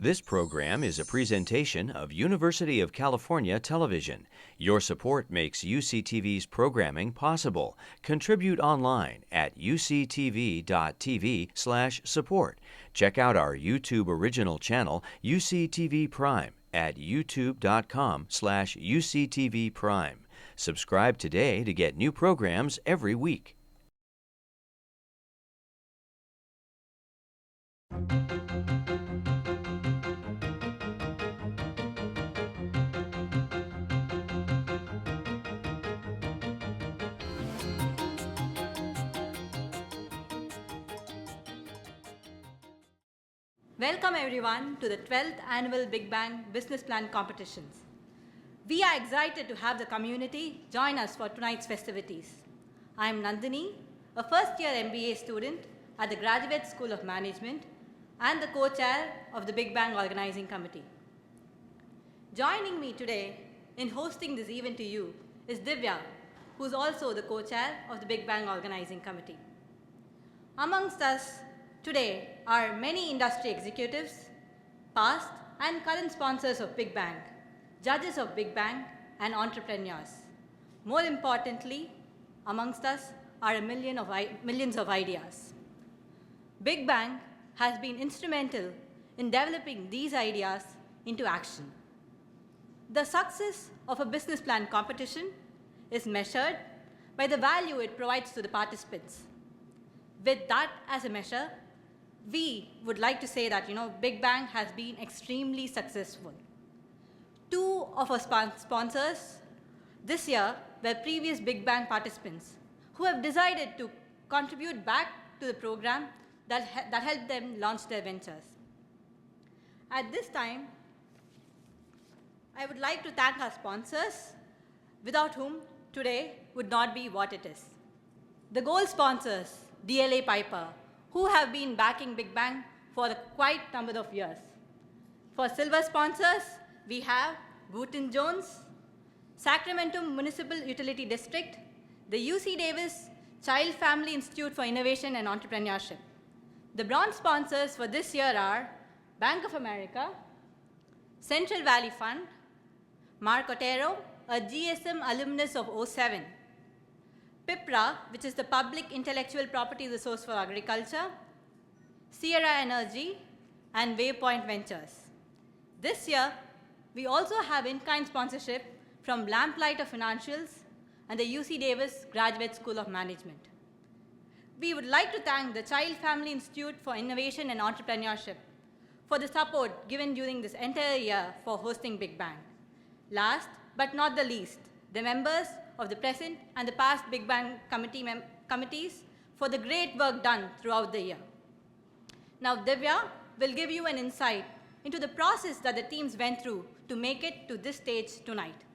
This program is a presentation of University of California Television. Your support makes UCTV's programming possible. Contribute online at uctv.tv/support. Check out our YouTube original channel, UCTV Prime, at youtube.com/UCTV Prime. Subscribe today to get new programs every week. Welcome everyone to the 12th Annual Big Bang Business Plan Competitions. We are excited to have the community join us for tonight's festivities. I am Nandini, a first-year MBA student at the Graduate School of Management and the co-chair of the Big Bang Organizing Committee. Joining me today in hosting this event to you is Divya, who is also the co-chair of the Big Bang Organizing Committee. Amongst us today are many industry executives, past and current sponsors of Big Bang, judges of Big Bang, and entrepreneurs. More importantly, amongst us are millions of ideas. Big Bang has been instrumental in developing these ideas into action. The success of a business plan competition is measured by the value it provides to the participants. With that as a measure, we would like to say that Big Bang has been extremely successful. Two of our sponsors this year were previous Big Bang participants who have decided to contribute back to the program that helped them launch their ventures. At this time, I would like to thank our sponsors, without whom today would not be what it is. The gold sponsors, DLA Piper, who have been backing Big Bang for quite number of years. For silver sponsors, we have Wooten Jones, Sacramento Municipal Utility District, the UC Davis Child Family Institute for Innovation and Entrepreneurship. The bronze sponsors for this year are Bank of America, Central Valley Fund, Mark Otero, a GSM alumnus of 07, PIPRA, which is the Public Intellectual Property Resource for Agriculture, Sierra Energy, and Waypoint Ventures. This year, we also have in-kind sponsorship from Lamplighter Financials and the UC Davis Graduate School of Management. We would like to thank the Child Family Institute for Innovation and Entrepreneurship for the support given during this entire year for hosting Big Bang. Last but not the least, the members of the present and the past Big Bang committees for the great work done throughout the year. Now Divya will give you an insight into the process that the teams went through to make it to this stage tonight.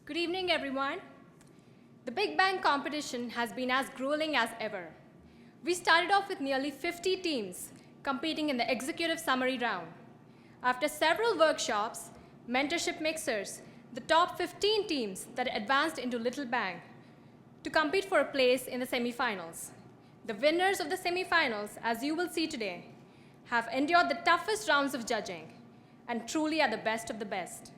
Good evening, everyone. The Big Bang competition has been as grueling as ever. We started off with nearly 50 teams competing in the executive summary round. After several workshops, mentorship mixers, the top 15 teams that advanced into Little Bang to compete for a place in the semifinals. The winners of the semifinals, as you will see today, have endured the toughest rounds of judging and truly are the best of the best.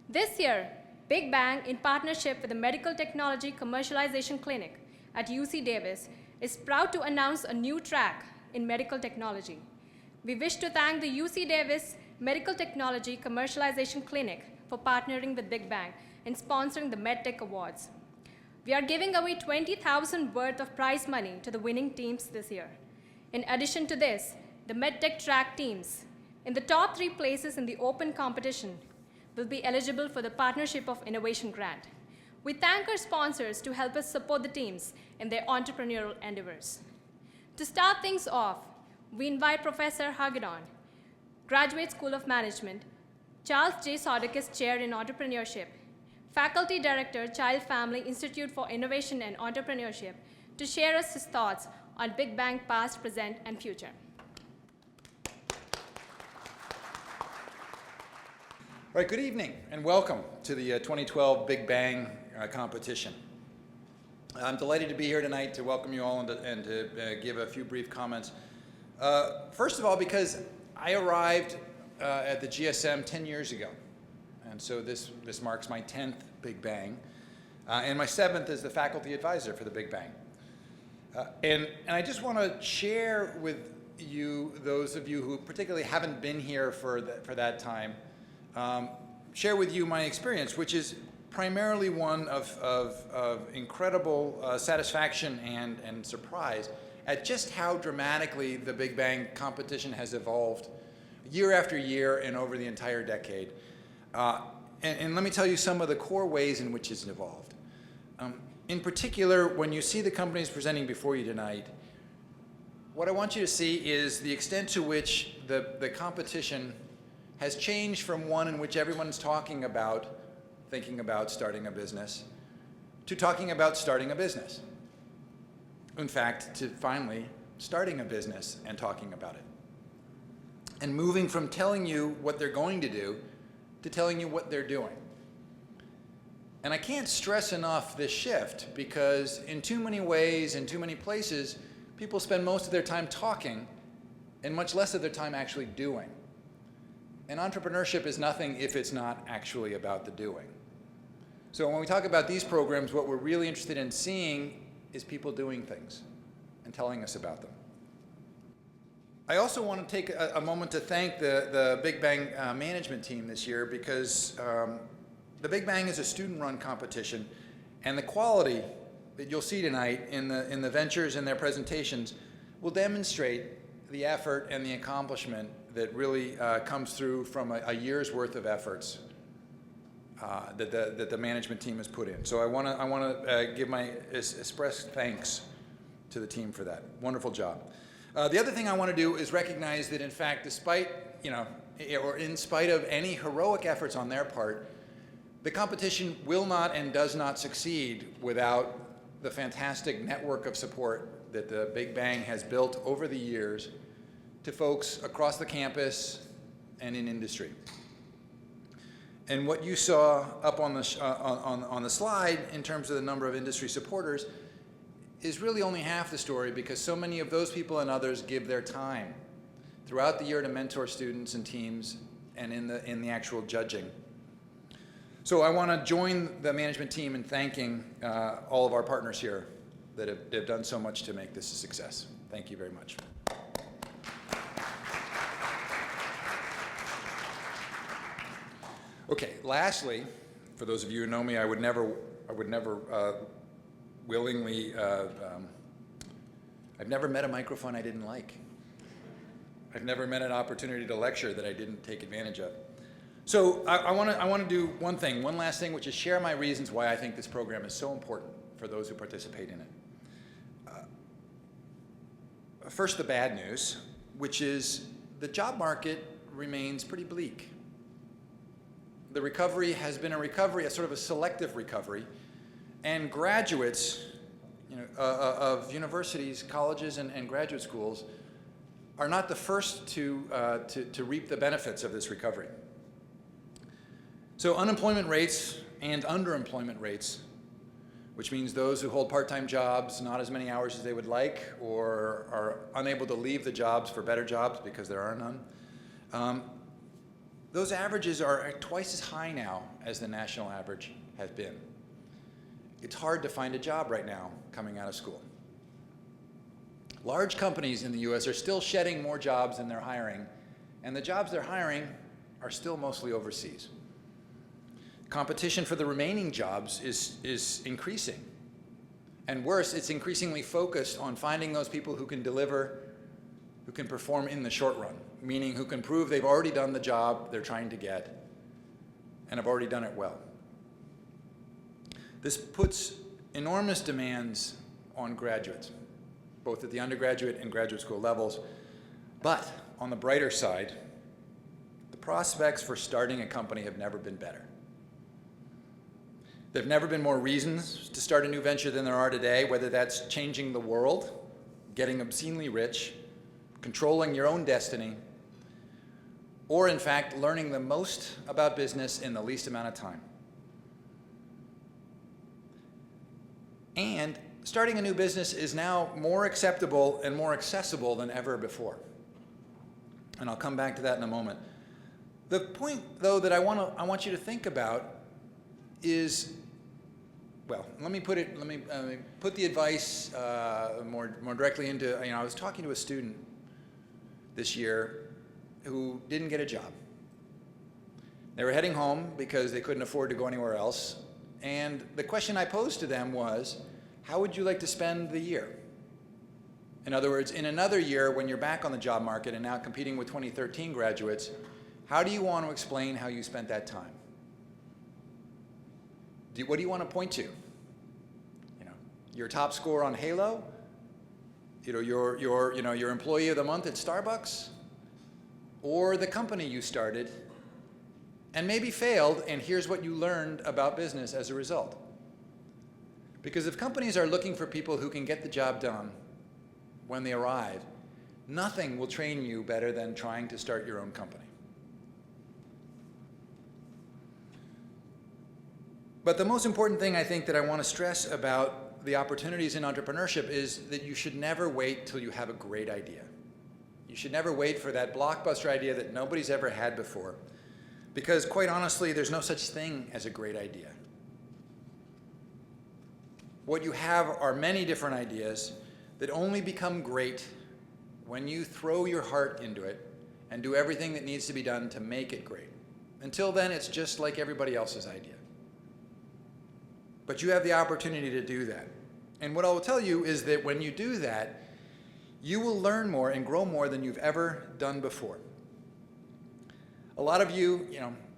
This year, Big Bang, in partnership with the Medical Technology Commercialization Clinic at UC Davis, is proud to announce a new track in medical technology. We wish to thank the UC Davis Medical Technology Commercialization Clinic for partnering with Big Bang in sponsoring the MedTech Awards. We are giving away $20,000 worth of prize money to the winning teams this year. In addition to this, the MedTech track teams in the top 3 places in the open competition will be eligible for the Partnership of Innovation Grant. We thank our sponsors to help us support the teams in their entrepreneurial endeavors. To start things off, we invite Professor Hagedorn, Graduate School of Management, Charles J. Sodakis Chair in Entrepreneurship, Faculty Director, Child Family Institute for Innovation and Entrepreneurship, to share us his thoughts on Big Bang past, present, and future. All right, good evening and welcome to the 2012 Big Bang competition. I'm delighted to be here tonight to welcome you all and to give a few brief comments First of all, because I arrived at the GSM 10 years ago. And so this marks my 10th Big Bang. And my 7th as the faculty advisor for the Big Bang. And I just want to share with you, those of you who particularly haven't been here for that time, share with you my experience, which is primarily one of incredible satisfaction and surprise at just how dramatically the Big Bang competition has evolved year after year and over the entire decade. And let me tell you some of the core ways in which it's evolved. In particular, when you see the companies presenting before you tonight, what I want you to see is the extent to which the competition has changed from one in which everyone's thinking about starting a business, to talking about starting a business. In fact, to finally starting a business and talking about it. And moving from telling you what they're going to do to telling you what they're doing. And I can't stress enough this shift, because in too many ways, in too many places, people spend most of their time talking and much less of their time actually doing. And entrepreneurship is nothing if it's not actually about the doing. So when we talk about these programs, what we're really interested in seeing is people doing things and telling us about them. I also want to take a moment to thank the Big Bang management team this year, because the Big Bang is a student-run competition, and the quality that you'll see tonight in the ventures and their presentations will demonstrate the effort and the accomplishment that really comes through from a year's worth of efforts that the management team has put in. So I want to give my express thanks to the team for that. Wonderful job. The other thing I want to do is recognize that, in fact, despite, or in spite of any heroic efforts on their part, the competition will not and does not succeed without the fantastic network of support that the Big Bang has built over the years to folks across the campus and in industry. And what you saw up on the slide in terms of the number of industry supporters is really only half the story, because so many of those people and others give their time throughout the year to mentor students and teams and in the actual judging. So I want to join the management team in thanking all of our partners here that have done so much to make this a success. Thank you very much. Okay, lastly, for those of you who know me, I would never willingly, I've never met a microphone I didn't like. I've never met an opportunity to lecture that I didn't take advantage of. So I want to do one last thing, which is share my reasons why I think this program is so important for those who participate in it. First, the bad news, which is the job market remains pretty bleak. The recovery has been a sort of a selective recovery, and graduates of universities, colleges, and graduate schools are not the first to reap the benefits of this recovery. So unemployment rates and underemployment rates, which means those who hold part-time jobs, not as many hours as they would like, or are unable to leave the jobs for better jobs because there are none, those averages are twice as high now as the national average has been. It's hard to find a job right now coming out of school. Large companies in the US are still shedding more jobs than they're hiring, and the jobs they're hiring are still mostly overseas. Competition for the remaining jobs is increasing. And worse, it's increasingly focused on finding those people who can deliver, who can perform in the short run, meaning who can prove they've already done the job they're trying to get and have already done it well. This puts enormous demands on graduates, both at the undergraduate and graduate school levels. But on the brighter side, the prospects for starting a company have never been better. There have never been more reasons to start a new venture than there are today, whether that's changing the world, getting obscenely rich, controlling your own destiny, or in fact, learning the most about business in the least amount of time. And starting a new business is now more acceptable and more accessible than ever before. And I'll come back to that in a moment. The point, though, that I want you to think about is, well, let me put the advice more directly into, I was talking to a student this year who didn't get a job. They were heading home because they couldn't afford to go anywhere else. And the question I posed to them was, how would you like to spend the year? In other words, in another year when you're back on the job market and now competing with 2013 graduates, how do you want to explain how you spent that time? What do you want to point to? Your top score on Halo? Your employee of the month at Starbucks? Or the company you started and maybe failed, and here's what you learned about business as a result. Because if companies are looking for people who can get the job done when they arrive, nothing will train you better than trying to start your own company. But the most important thing I think that I want to stress about the opportunities in entrepreneurship is that you should never wait till you have a great idea. You should never wait for that blockbuster idea that nobody's ever had before. Because quite honestly, there's no such thing as a great idea. What you have are many different ideas that only become great when you throw your heart into it and do everything that needs to be done to make it great. Until then, it's just like everybody else's idea. But you have the opportunity to do that. And what I will tell you is that when you do that, you will learn more and grow more than you've ever done before. A lot of you,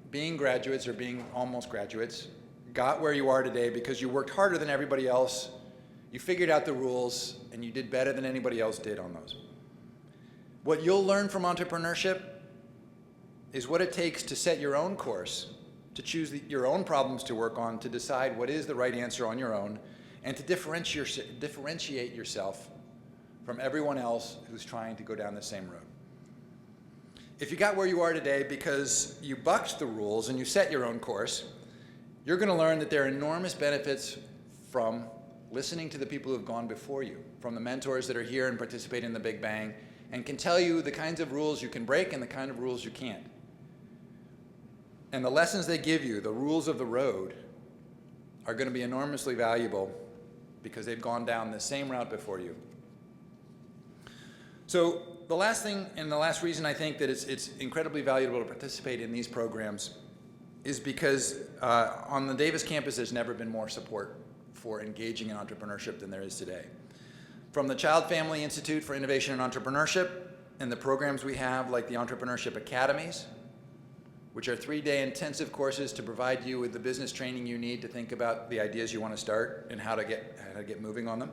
being graduates or being almost graduates, got where you are today because you worked harder than everybody else, you figured out the rules, and you did better than anybody else did on those. What you'll learn from entrepreneurship is what it takes to set your own course, to choose your own problems to work on, to decide what is the right answer on your own, and to differentiate yourself from everyone else who's trying to go down the same road. If you got where you are today because you bucked the rules and you set your own course, you're going to learn that there are enormous benefits from listening to the people who have gone before you, from the mentors that are here and participate in the Big Bang, and can tell you the kinds of rules you can break and the kind of rules you can't. And the lessons they give you, the rules of the road, are going to be enormously valuable because they've gone down the same route before you. So the last thing and the last reason I think that it's incredibly valuable to participate in these programs is because on the Davis campus there's never been more support for engaging in entrepreneurship than there is today. From the Child Family Institute for Innovation and Entrepreneurship and the programs we have like the Entrepreneurship Academies, which are 3-day intensive courses to provide you with the business training you need to think about the ideas you want to start and how to get moving on them,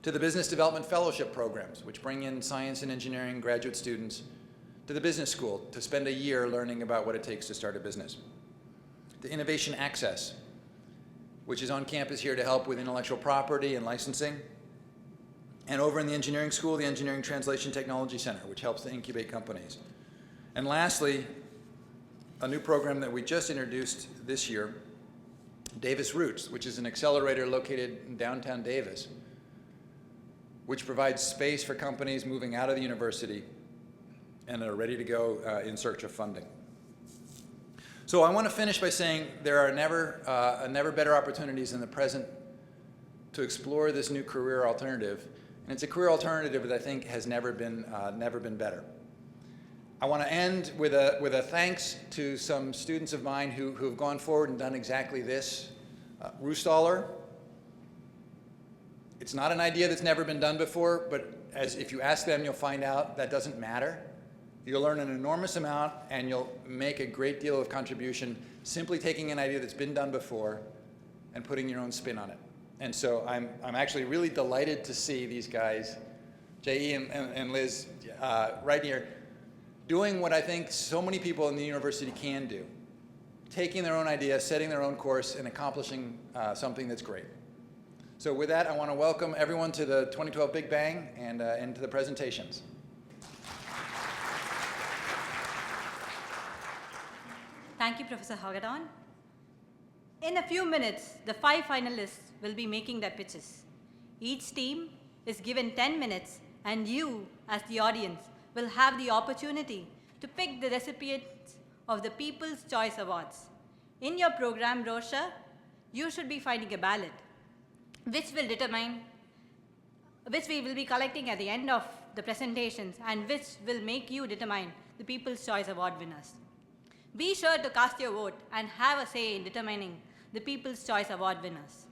to the Business Development Fellowship programs, which bring in science and engineering graduate students to the business school to spend a year learning about what it takes to start a business, to Innovation Access, which is on campus here to help with intellectual property and licensing, and over in the engineering school, the Engineering Translation Technology Center, which helps to incubate companies. And lastly, a new program that we just introduced this year, Davis Roots, which is an accelerator located in downtown Davis, which provides space for companies moving out of the university and are ready to go in search of funding. So I want to finish by saying there are never better opportunities in the present to explore this new career alternative, and it's a career alternative that I think has never been better. I want to end with a thanks to some students of mine who have gone forward and done exactly this. Roostaller. It's not an idea that's never been done before, but if you ask them, you'll find out that doesn't matter. You'll learn an enormous amount, and you'll make a great deal of contribution simply taking an idea that's been done before and putting your own spin on it. And so I'm actually really delighted to see these guys, J.E. and Liz, right here, doing what I think so many people in the university can do, taking their own idea, setting their own course, and accomplishing something that's great. So with that, I want to welcome everyone to the 2012 Big Bang and to the presentations. Thank you, Professor Hagedorn. In a few minutes, the 5 finalists will be making their pitches. Each team is given 10 minutes, and you, as the audience, will have the opportunity to pick the recipients of the People's Choice Awards. In your program brochure, you should be finding a ballot, which we will be collecting at the end of the presentations and which will make you determine the People's Choice Award winners. Be sure to cast your vote and have a say in determining the People's Choice Award winners.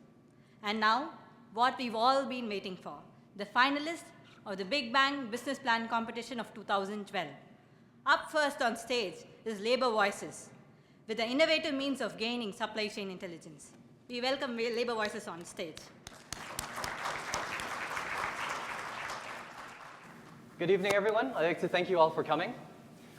And now, what we've all been waiting for, the finalists of the Big Bang Business Plan Competition of 2012. Up first on stage is Labor Voices, with the innovative means of gaining supply chain intelligence. We welcome Labor Voices on stage. Good evening, everyone. I'd like to thank you all for coming.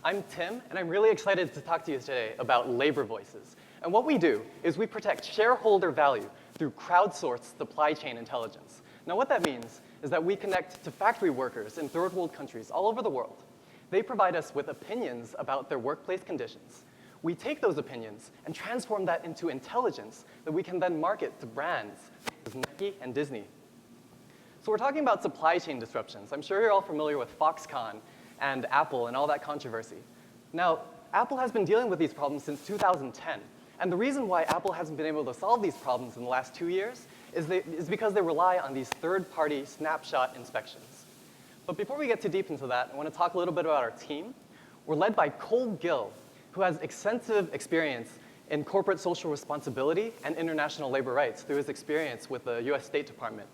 I'm Tim, and I'm really excited to talk to you today about Labor Voices. And what we do is we protect shareholder value through crowdsourced supply chain intelligence. Now, what that means is that we connect to factory workers in third world countries all over the world. They provide us with opinions about their workplace conditions. We take those opinions and transform that into intelligence that we can then market to brands like Nike and Disney. So we're talking about supply chain disruptions. I'm sure you're all familiar with Foxconn and Apple and all that controversy. Now, Apple has been dealing with these problems since 2010. And the reason why Apple hasn't been able to solve these problems in the last 2 years is because they rely on these third-party snapshot inspections. But before we get too deep into that, I want to talk a little bit about our team. We're led by Cole Gill, who has extensive experience in corporate social responsibility and international labor rights through his experience with the US State Department.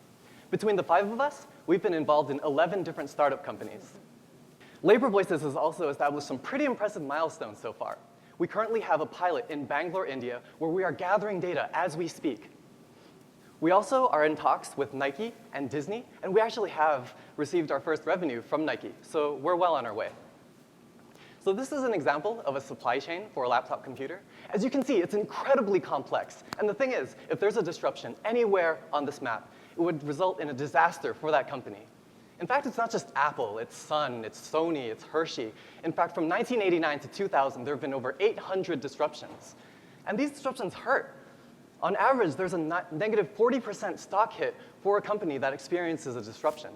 Between the 5 of us, we've been involved in 11 different startup companies. Labor Voices has also established some pretty impressive milestones so far. We currently have a pilot in Bangalore, India, where we are gathering data as we speak. We also are in talks with Nike and Disney, and we actually have received our first revenue from Nike, so we're well on our way. So this is an example of a supply chain for a laptop computer. As you can see, it's incredibly complex. And the thing is, if there's a disruption anywhere on this map, it would result in a disaster for that company. In fact, it's not just Apple, it's Sun, it's Sony, it's Hershey. In fact, from 1989 to 2000, there have been over 800 disruptions. And these disruptions hurt. On average, there's a negative 40% stock hit for a company that experiences a disruption.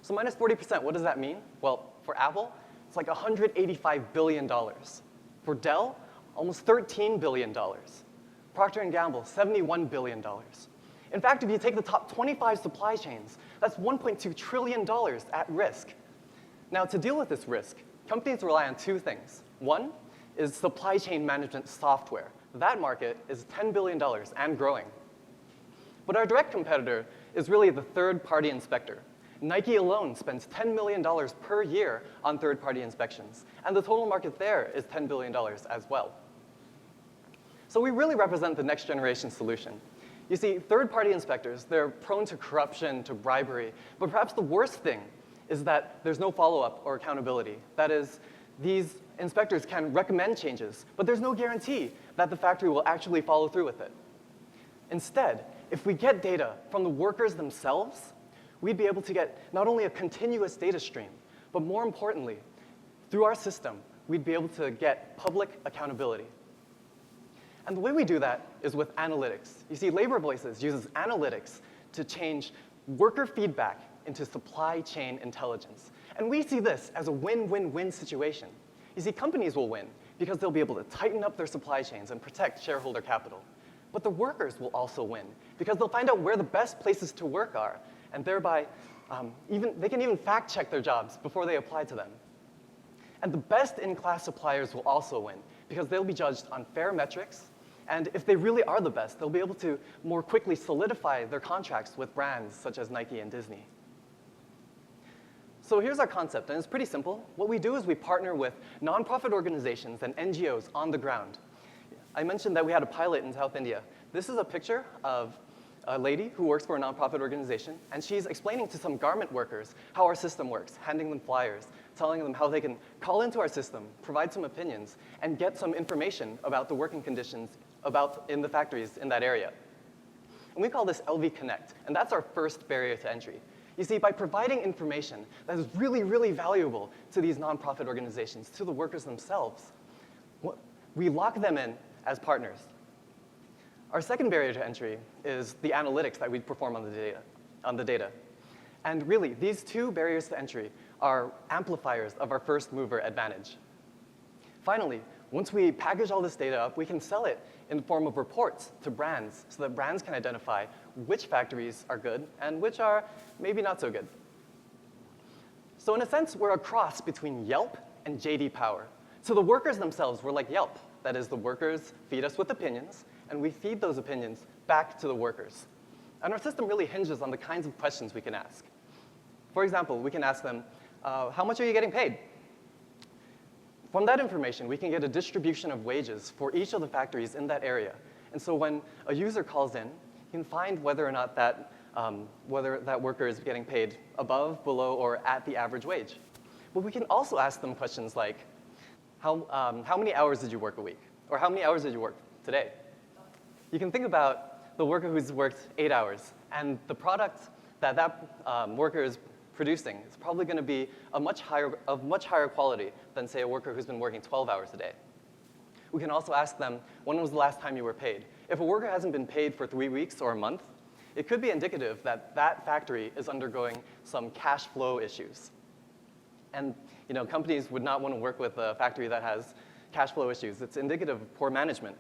So minus 40%, what does that mean? Well, for Apple, it's like $185 billion. For Dell, almost $13 billion. Procter & Gamble, $71 billion. In fact, if you take the top 25 supply chains, that's $1.2 trillion at risk. Now, to deal with this risk, companies rely on 2 things. One is supply chain management software. That market is $10 billion and growing. But our direct competitor is really the third-party inspector. Nike alone spends $10 million per year on third-party inspections, and the total market there is $10 billion as well. So we really represent the next generation solution. You see, third-party inspectors, they're prone to corruption, to bribery, but perhaps the worst thing is that there's no follow-up or accountability. That is, these inspectors can recommend changes, but there's no guarantee that the factory will actually follow through with it. Instead, if we get data from the workers themselves, we'd be able to get not only a continuous data stream, but more importantly, through our system, we'd be able to get public accountability. And the way we do that is with analytics. You see, Labor Voices uses analytics to change worker feedback into supply chain intelligence. And we see this as a win-win-win situation. You see, companies will win because they'll be able to tighten up their supply chains and protect shareholder capital. But the workers will also win because they'll find out where the best places to work are, and thereby they can even fact-check their jobs before they apply to them. And the best-in-class suppliers will also win because they'll be judged on fair metrics. And if they really are the best, they'll be able to more quickly solidify their contracts with brands such as Nike and Disney. So here's our concept, and it's pretty simple. What we do is we partner with nonprofit organizations and NGOs on the ground. I mentioned that we had a pilot in South India. This is a picture of a lady who works for a nonprofit organization, and she's explaining to some garment workers how our system works, handing them flyers, telling them how they can call into our system, provide some opinions, and get some information about the working conditions in the factories in that area. And we call this LV Connect, and that's our first barrier to entry. You see, by providing information that is really, really valuable to these nonprofit organizations, to the workers themselves, we lock them in as partners. Our second barrier to entry is the analytics that we perform on the data. on the data. And really, these two barriers to entry are amplifiers of our first mover advantage. Finally, once we package all this data up, we can sell it in the form of reports to brands so that brands can identify which factories are good and which are maybe not so good. So in a sense, we're a cross between Yelp and JD Power. So the workers themselves were like Yelp. That is, the workers feed us with opinions, and we feed those opinions back to the workers. And our system really hinges on the kinds of questions we can ask. For example, we can ask them, how much are you getting paid? From that information, we can get a distribution of wages for each of the factories in that area. And so when a user calls in, you can find whether or not whether that worker is getting paid above, below, or at the average wage. But we can also ask them questions like, how many hours did you work a week? Or how many hours did you work today? You can think about the worker who's worked 8 hours, and the product that worker is producing is probably going to be of much higher quality than, say, a worker who's been working 12 hours a day. We can also ask them, when was the last time you were paid? If a worker hasn't been paid for 3 weeks or a month, it could be indicative that that factory is undergoing some cash flow issues. And companies would not want to work with a factory that has cash flow issues. It's indicative of poor management.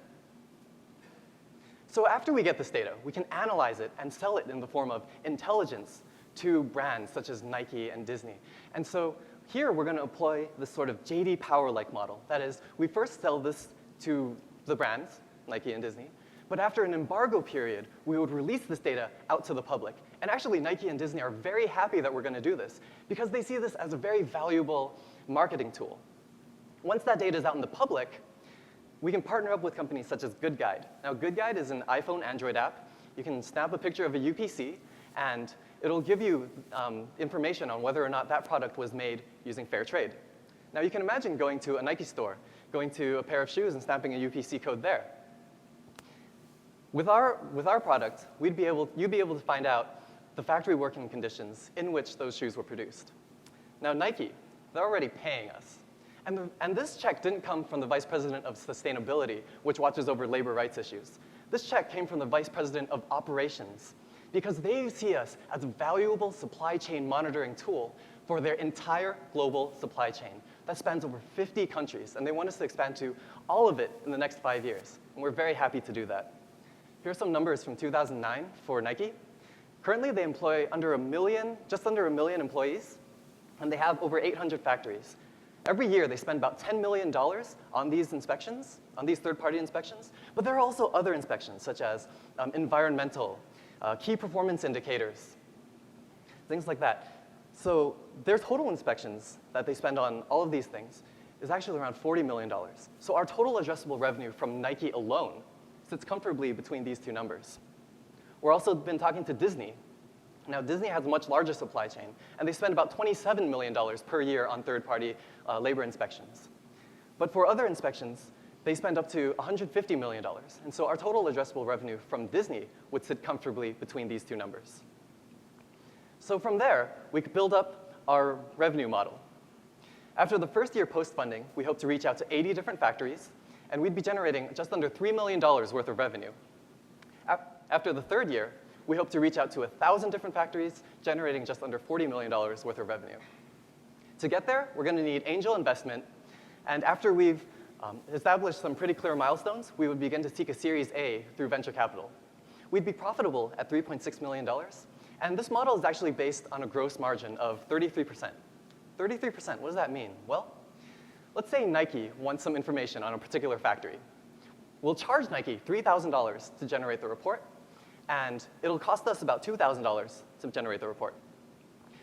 So after we get this data, we can analyze it and sell it in the form of intelligence to brands such as Nike and Disney. And so here we're going to employ this sort of JD Power-like model. That is, we first sell this to the brands, Nike and Disney, but after an embargo period, we would release this data out to the public. And actually, Nike and Disney are very happy that we're going to do this because they see this as a very valuable marketing tool. Once that data is out in the public, we can partner up with companies such as GoodGuide. Now, GoodGuide is an iPhone Android app. You can snap a picture of a UPC, and it'll give you information on whether or not that product was made using fair trade. Now, you can imagine going to a Nike store, going to a pair of shoes and snapping a UPC code there. With our product, you'd be able to find out the factory working conditions in which those shoes were produced. Now, Nike, they're already paying us. And this check didn't come from the Vice President of Sustainability, which watches over labor rights issues. This check came from the Vice President of Operations, because they see us as a valuable supply chain monitoring tool for their entire global supply chain. That spans over 50 countries, and they want us to expand to all of it in the next 5 years. And we're very happy to do that. Here are some numbers from 2009 for Nike. Currently, they employ just under a million employees, and they have over 800 factories. Every year, they spend about $10 million on these inspections, on these third-party inspections, but there are also other inspections, such as environmental, key performance indicators, things like that. So their total inspections that they spend on all of these things is actually around $40 million. So our total addressable revenue from Nike alone sits comfortably between these two numbers. We're also been talking to Disney. Now, Disney has a much larger supply chain, and they spend about $27 million per year on third-party labor inspections. But for other inspections, they spend up to $150 million. And so our total addressable revenue from Disney would sit comfortably between these two numbers. So from there, we could build up our revenue model. After the first year post-funding, we hope to reach out to 80 different factories, and we'd be generating just under $3 million worth of revenue. After the third year, we hope to reach out to 1,000 different factories, generating just under $40 million worth of revenue. To get there, we're going to need angel investment, and after we've established some pretty clear milestones, we would begin to seek a Series A through venture capital. We'd be profitable at $3.6 million, and this model is actually based on a gross margin of 33%. 33%, what does that mean? Well, let's say Nike wants some information on a particular factory. We'll charge Nike $3,000 to generate the report, and it'll cost us about $2,000 to generate the report.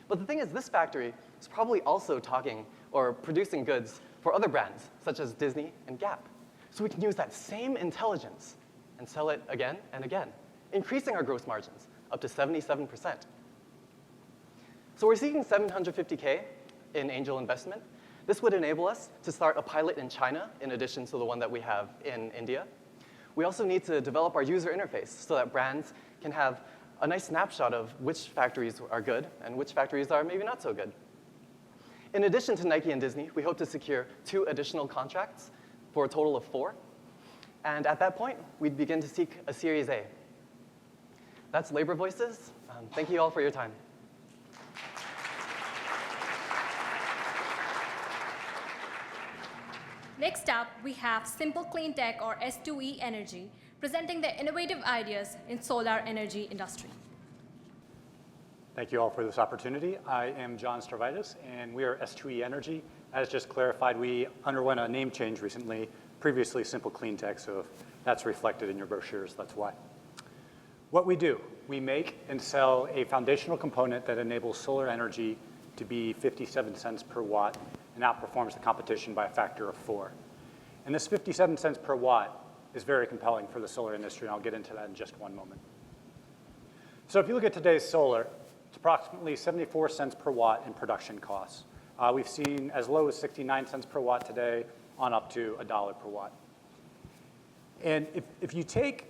But the thing is, this factory is probably also talking or producing goods for other brands, such as Disney and Gap. So we can use that same intelligence and sell it again and again, increasing our gross margins up to 77%. So we're seeking $750K in angel investment. This would enable us to start a pilot in China in addition to the one that we have in India. We also need to develop our user interface so that brands can have a nice snapshot of which factories are good and which factories are maybe not so good. In addition to Nike and Disney, we hope to secure 2 additional contracts for a total of 4. And at that point, we'd begin to seek a Series A. That's Labor Voices. Thank you all for your time. Next up, we have Simple Clean Tech, or S2E Energy, presenting their innovative ideas in solar energy industry. Thank you all for this opportunity. I am John Stavridis, and we are S2E Energy. As just clarified, we underwent a name change recently, previously Simple Clean Tech, so if that's reflected in your brochures, that's why. What we do, we make and sell a foundational component that enables solar energy to be 57 cents per watt and outperforms the competition by a factor of 4. And this 57 cents per watt is very compelling for the solar industry, and I'll get into that in just one moment. So if you look at today's solar, it's approximately 74 cents per watt in production costs. We've seen as low as 69 cents per watt today on up to $1 per watt. And if you take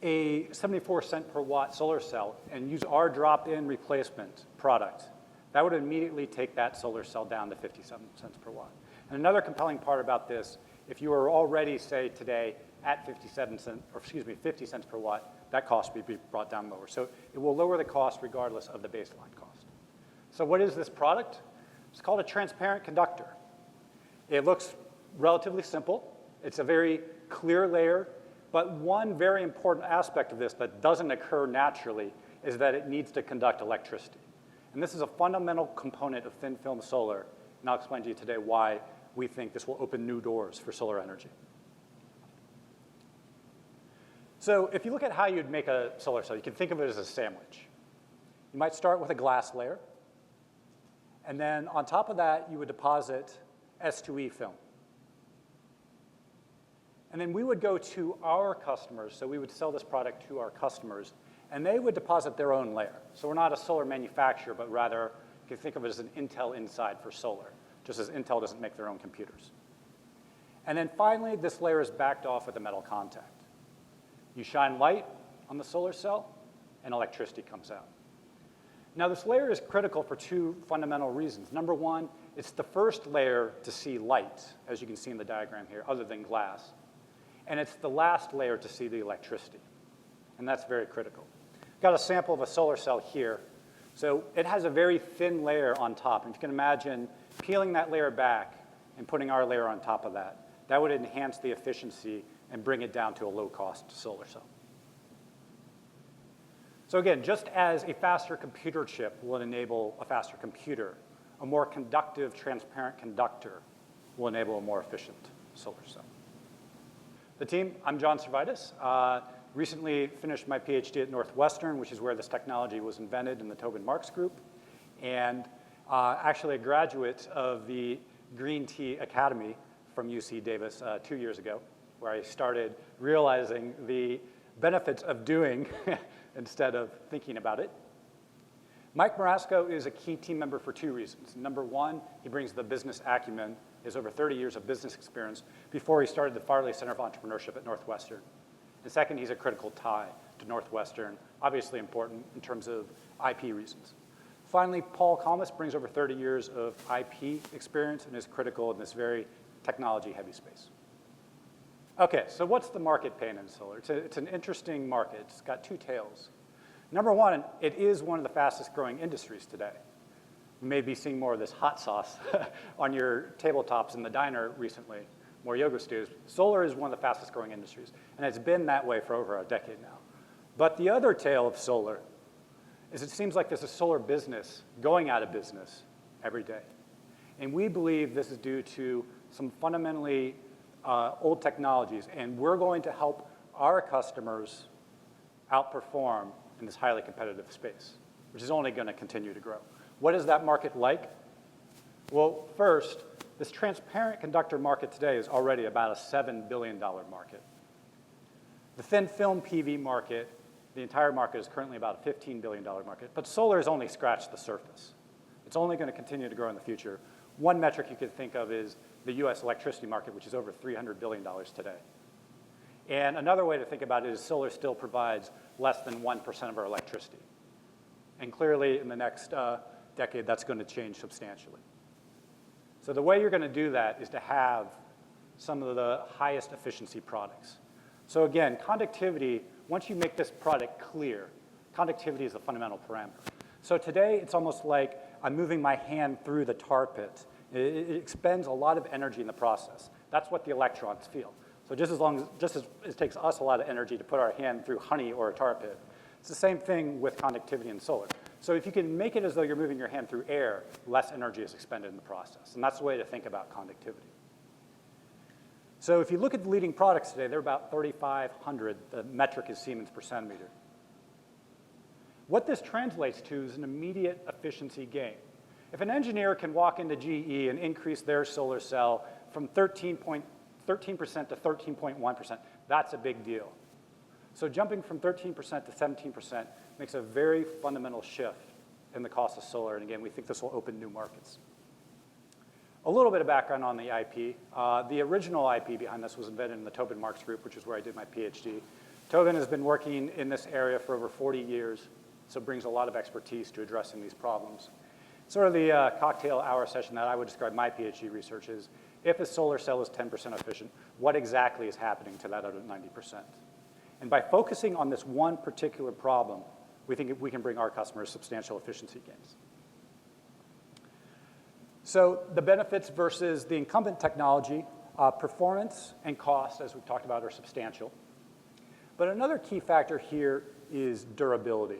a 74 cent per watt solar cell and use our drop-in replacement product, that would immediately take that solar cell down to 57 cents per watt. And another compelling part about this, if you are already, say, today at 50 cents per watt, that cost would be brought down lower. So it will lower the cost regardless of the baseline cost. So what is this product? It's called a transparent conductor. It looks relatively simple. It's a very clear layer, but one very important aspect of this that doesn't occur naturally is that it needs to conduct electricity. And this is a fundamental component of thin film solar, and I'll explain to you today why we think this will open new doors for solar energy. So if you look at how you'd make a solar cell, you can think of it as a sandwich. You might start with a glass layer, and then on top of that, you would deposit S2E film. And then we would go to our customers, so we would sell this product to our customers, and they would deposit their own layer. So we're not a solar manufacturer, but rather you can think of it as an Intel Inside for solar, just as Intel doesn't make their own computers. And then finally, this layer is backed off with a metal contact. You shine light on the solar cell, and electricity comes out. Now, this layer is critical for two fundamental reasons. Number one, it's the first layer to see light, as you can see in the diagram here, other than glass. And it's the last layer to see the electricity. And that's very critical. Got a sample of a solar cell here. So it has a very thin layer on top. And if you can imagine peeling that layer back and putting our layer on top of that, that would enhance the efficiency and bring it down to a low-cost solar cell. So again, just as a faster computer chip will enable a faster computer, a more conductive, transparent conductor will enable a more efficient solar cell. The team, I'm John Stavridis. Recently finished my PhD at Northwestern, which is where this technology was invented in the Tobin Marks group, and actually a graduate of the Green Tea Academy from UC Davis 2 years ago, where I started realizing the benefits of doing instead of thinking about it. Mike Marasco is a key team member for two reasons. Number one, he brings the business acumen, his over 30 years of business experience before he started the Farley Center of Entrepreneurship at Northwestern. And second, he's a critical tie to Northwestern, obviously important in terms of IP reasons. Finally, Paul Kalmus brings over 30 years of IP experience and is critical in this very technology-heavy space. Okay, so what's the market pain in solar? It's an interesting market. It's got two tails. Number one, it is one of the fastest growing industries today. You may be seeing more of this hot sauce on your tabletops in the diner recently, more yoga stews. Solar is one of the fastest growing industries, and it's been that way for over a decade now. But the other tail of solar is it seems like there's a solar business going out of business every day. And we believe this is due to some fundamentally old technologies, and we're going to help our customers outperform in this highly competitive space, which is only going to continue to grow. What is that market like? Well, first, this transparent conductor market today is already about a $7 billion market. The thin film PV market, the entire market is currently about a $15 billion market, but solar has only scratched the surface. It's only going to continue to grow in the future. One metric you could think of is the US electricity market, which is over $300 billion today. And another way to think about it is solar still provides less than 1% of our electricity. And clearly, in the next decade, that's going to change substantially. So the way you're going to do that is to have some of the highest efficiency products. So again, conductivity, once you make this product clear, conductivity is a fundamental parameter. So today, it's almost like I'm moving my hand through the tar pit. It expends a lot of energy in the process. That's what the electrons feel. So just as it takes us a lot of energy to put our hand through honey or a tar pit, it's the same thing with conductivity in solar. So if you can make it as though you're moving your hand through air, less energy is expended in the process. And that's the way to think about conductivity. So if you look at the leading products today, they're about 3,500. The metric is Siemens per centimeter. What this translates to is an immediate efficiency gain. If an engineer can walk into GE and increase their solar cell from 13% to 13.1%, that's a big deal. So jumping from 13% to 17% makes a very fundamental shift in the cost of solar. And again, we think this will open new markets. A little bit of background on the IP. The original IP behind this was invented in the Tobin Marks group, which is where I did my PhD. Tobin has been working in this area for over 40 years, so brings a lot of expertise to addressing these problems. Sort of the cocktail hour session that I would describe my PhD research is, if a solar cell is 10% efficient, what exactly is happening to that other 90%? And by focusing on this one particular problem, we think we can bring our customers substantial efficiency gains. So the benefits versus the incumbent technology, performance and cost, as we've talked about, are substantial. But another key factor here is durability.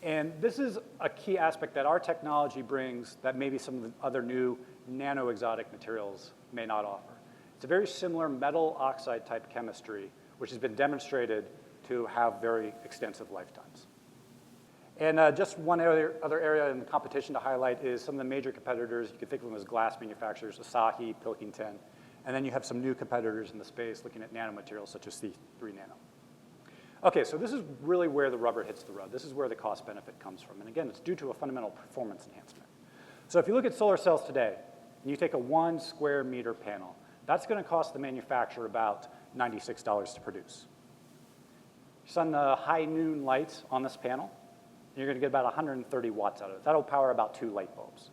And this is a key aspect that our technology brings that maybe some of the other new nano-exotic materials may not offer. It's a very similar metal oxide type chemistry, which has been demonstrated to have very extensive lifetimes. And just one other area in the competition to highlight is some of the major competitors. You can think of them as glass manufacturers, Asahi, Pilkington. And then you have some new competitors in the space looking at nanomaterials such as C3 Nano. Okay, so this is really where the rubber hits the road. This is where the cost benefit comes from. And again, it's due to a fundamental performance enhancement. So if you look at solar cells today, and you take a 1 square meter panel, that's going to cost the manufacturer about $96 to produce. You sun the high noon lights on this panel, and you're going to get about 130 watts out of it. That'll power about 2 light bulbs.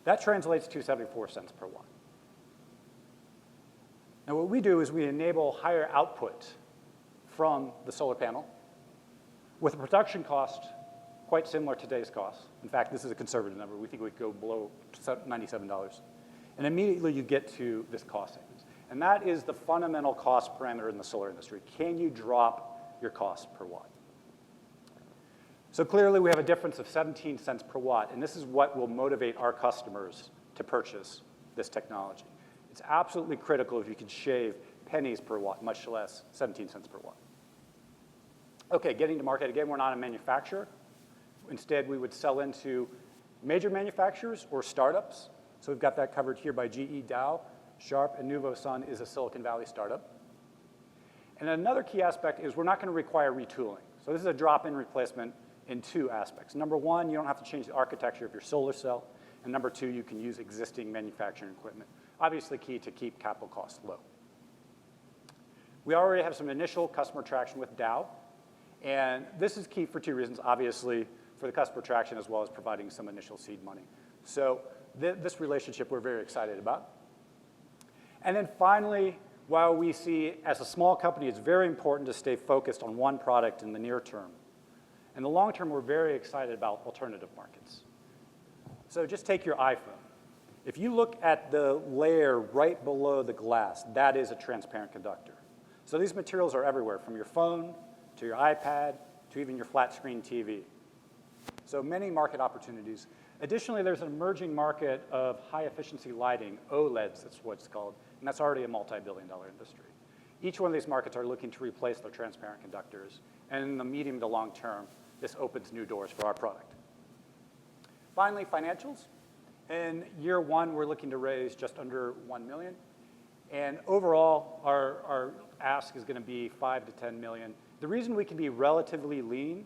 That translates to 74 cents per watt. Now what we do is we enable higher output from the solar panel with a production cost quite similar to today's cost. In fact, this is a conservative number. We think we could go below $97. And immediately you get to this cost savings. And that is the fundamental cost parameter in the solar industry. Can you drop your cost per watt? So clearly we have a difference of 17 cents per watt, and this is what will motivate our customers to purchase this technology. It's absolutely critical if you can shave pennies per watt, much less 17 cents per watt. Okay, getting to market. Again, we're not a manufacturer. Instead, we would sell into major manufacturers or startups. So we've got that covered here by GE, Dow, Sharp, and Nuvosun is a Silicon Valley startup. And another key aspect is we're not going to require retooling. So this is a drop-in replacement in 2 aspects. Number 1, you don't have to change the architecture of your solar cell. And number 2, you can use existing manufacturing equipment. Obviously key to keep capital costs low. We already have some initial customer traction with Dow. And this is key for 2 reasons, obviously, for the customer traction as well as providing some initial seed money. So this relationship we're very excited about. And then finally, while we see as a small company, it's very important to stay focused on one product in the near term. In the long term, we're very excited about alternative markets. So just take your iPhone. If you look at the layer right below the glass, that is a transparent conductor. So these materials are everywhere, from your phone to your iPad to even your flat screen TV. So many market opportunities. Additionally, there's an emerging market of high efficiency lighting, OLEDs, that's what it's called, and that's already a multi-billion-dollar industry. Each one of these markets are looking to replace their transparent conductors, and in the medium to long term, this opens new doors for our product. Finally, financials. In year 1, we're looking to raise just under $1 million, and overall, our ask is going to be $5 to $10 million. The reason we can be relatively lean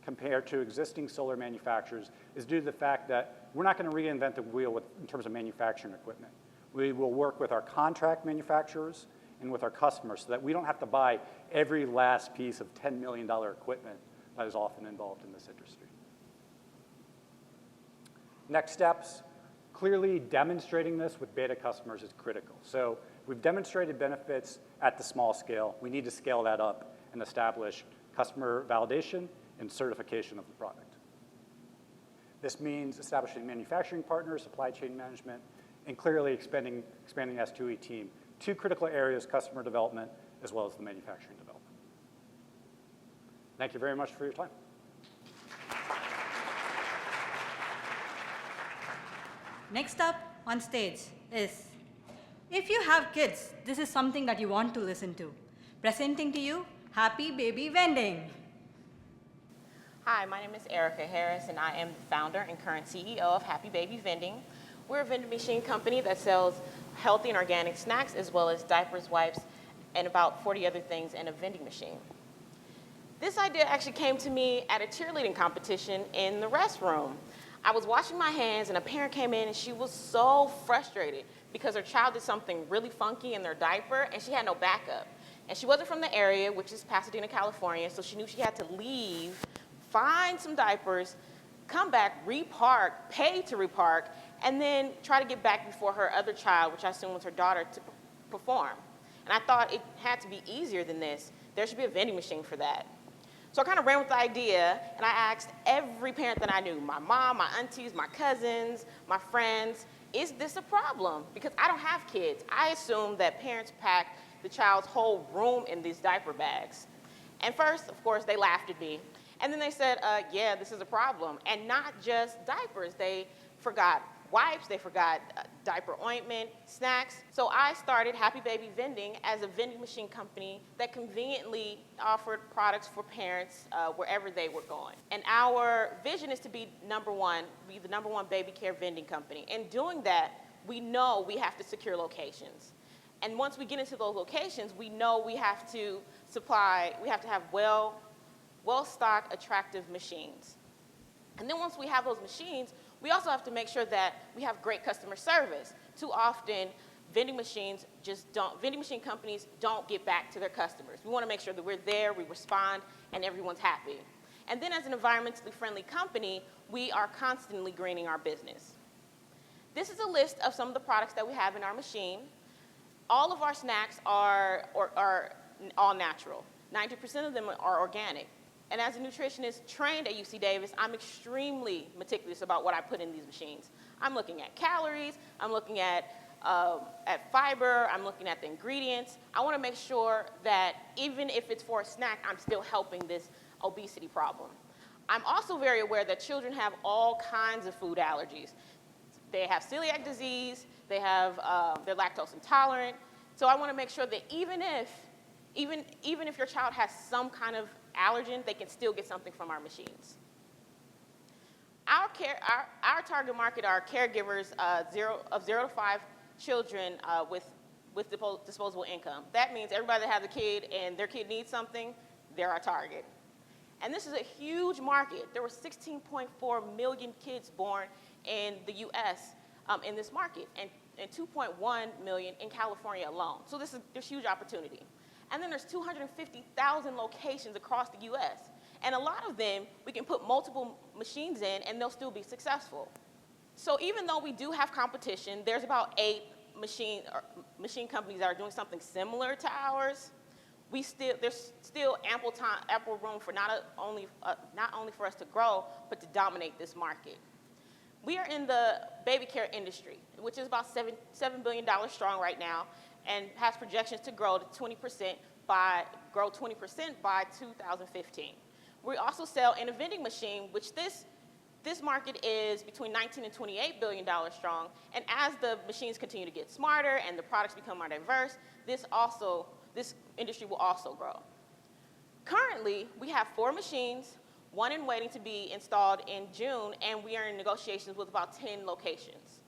compared to existing solar manufacturers is due to the fact that we're not going to reinvent the wheel in terms of manufacturing equipment. We will work with our contract manufacturers and with our customers so that we don't have to buy every last piece of $10 million equipment that is often involved in this industry. Next steps, clearly demonstrating this with beta customers is critical. So we've demonstrated benefits at the small scale. We need to scale that up and establish customer validation and certification of the product. This means establishing manufacturing partners, supply chain management, and clearly expanding the S2E team to critical areas, customer development, as well as the manufacturing development. Thank you very much for your time. Next up on stage is, if you have kids, this is something that you want to listen to. Presenting to you, Happy Baby Vending. Hi, my name is Erica Harris, and I am the founder and current CEO of Happy Baby Vending. We're a vending machine company that sells healthy and organic snacks, as well as diapers, wipes, and about 40 other things in a vending machine. This idea actually came to me at a cheerleading competition in the restroom. I was washing my hands, and a parent came in, and she was so frustrated because her child did something really funky in their diaper, and she had no backup. And she wasn't from the area, which is Pasadena, California, so she knew she had to leave, find some diapers, come back, repark, pay to repark, and then try to get back before her other child, which I assume was her daughter, to perform. And I thought it had to be easier than this. There should be a vending machine for that. So I kind of ran with the idea, and I asked every parent that I knew, my mom, my aunties, my cousins, my friends, is this a problem? Because I don't have kids. I assumed that parents packed the child's whole room in these diaper bags. And first, of course, they laughed at me. And then they said, yeah, this is a problem. And not just diapers. They forgot wipes, they forgot diaper ointment, snacks. So I started Happy Baby Vending as a vending machine company that conveniently offered products for parents wherever they were going. And our vision is to be the number one baby care vending company. In doing that, we know we have to secure locations. And once we get into those locations, we know we have to have well-stocked, attractive machines. And then once we have those machines, we also have to make sure that we have great customer service. Too often, vending machine companies don't get back to their customers. We want to make sure that we're there, we respond, and everyone's happy. And then as an environmentally friendly company, we are constantly greening our business. This is a list of some of the products that we have in our machine. All of our snacks are all natural. 90% of them are organic. And as a nutritionist trained at UC Davis, I'm extremely meticulous about what I put in these machines. I'm looking at calories, I'm looking at fiber, I'm looking at the ingredients. I want to make sure that even if it's for a snack, I'm still helping this obesity problem. I'm also very aware that children have all kinds of food allergies. They have celiac disease, they're lactose intolerant. So I want to make sure that even if your child has some kind of allergen, they can still get something from our machines. Our target market are caregivers of 0 to 5 children with disposable income. That means everybody that has a kid and their kid needs something, they're our target. And this is a huge market. There were 16.4 million kids born in the US in this market, and 2.1 million in California alone. So there's huge opportunity. And then there's 250,000 locations across the US. And a lot of them, we can put multiple machines in and they'll still be successful. So even though we do have competition, there's about 8 machine companies that are doing something similar to ours. There's still ample room for not only for us to grow, but to dominate this market. We are in the baby care industry, which is about $7 billion strong right now, and has projections to grow 20% by 2015. We also sell in a vending machine, which this market is between $19 and $28 billion strong. And as the machines continue to get smarter and the products become more diverse, this industry will also grow. Currently, we have 4 machines, 1 in waiting to be installed in June, and we are in negotiations with about 10 locations.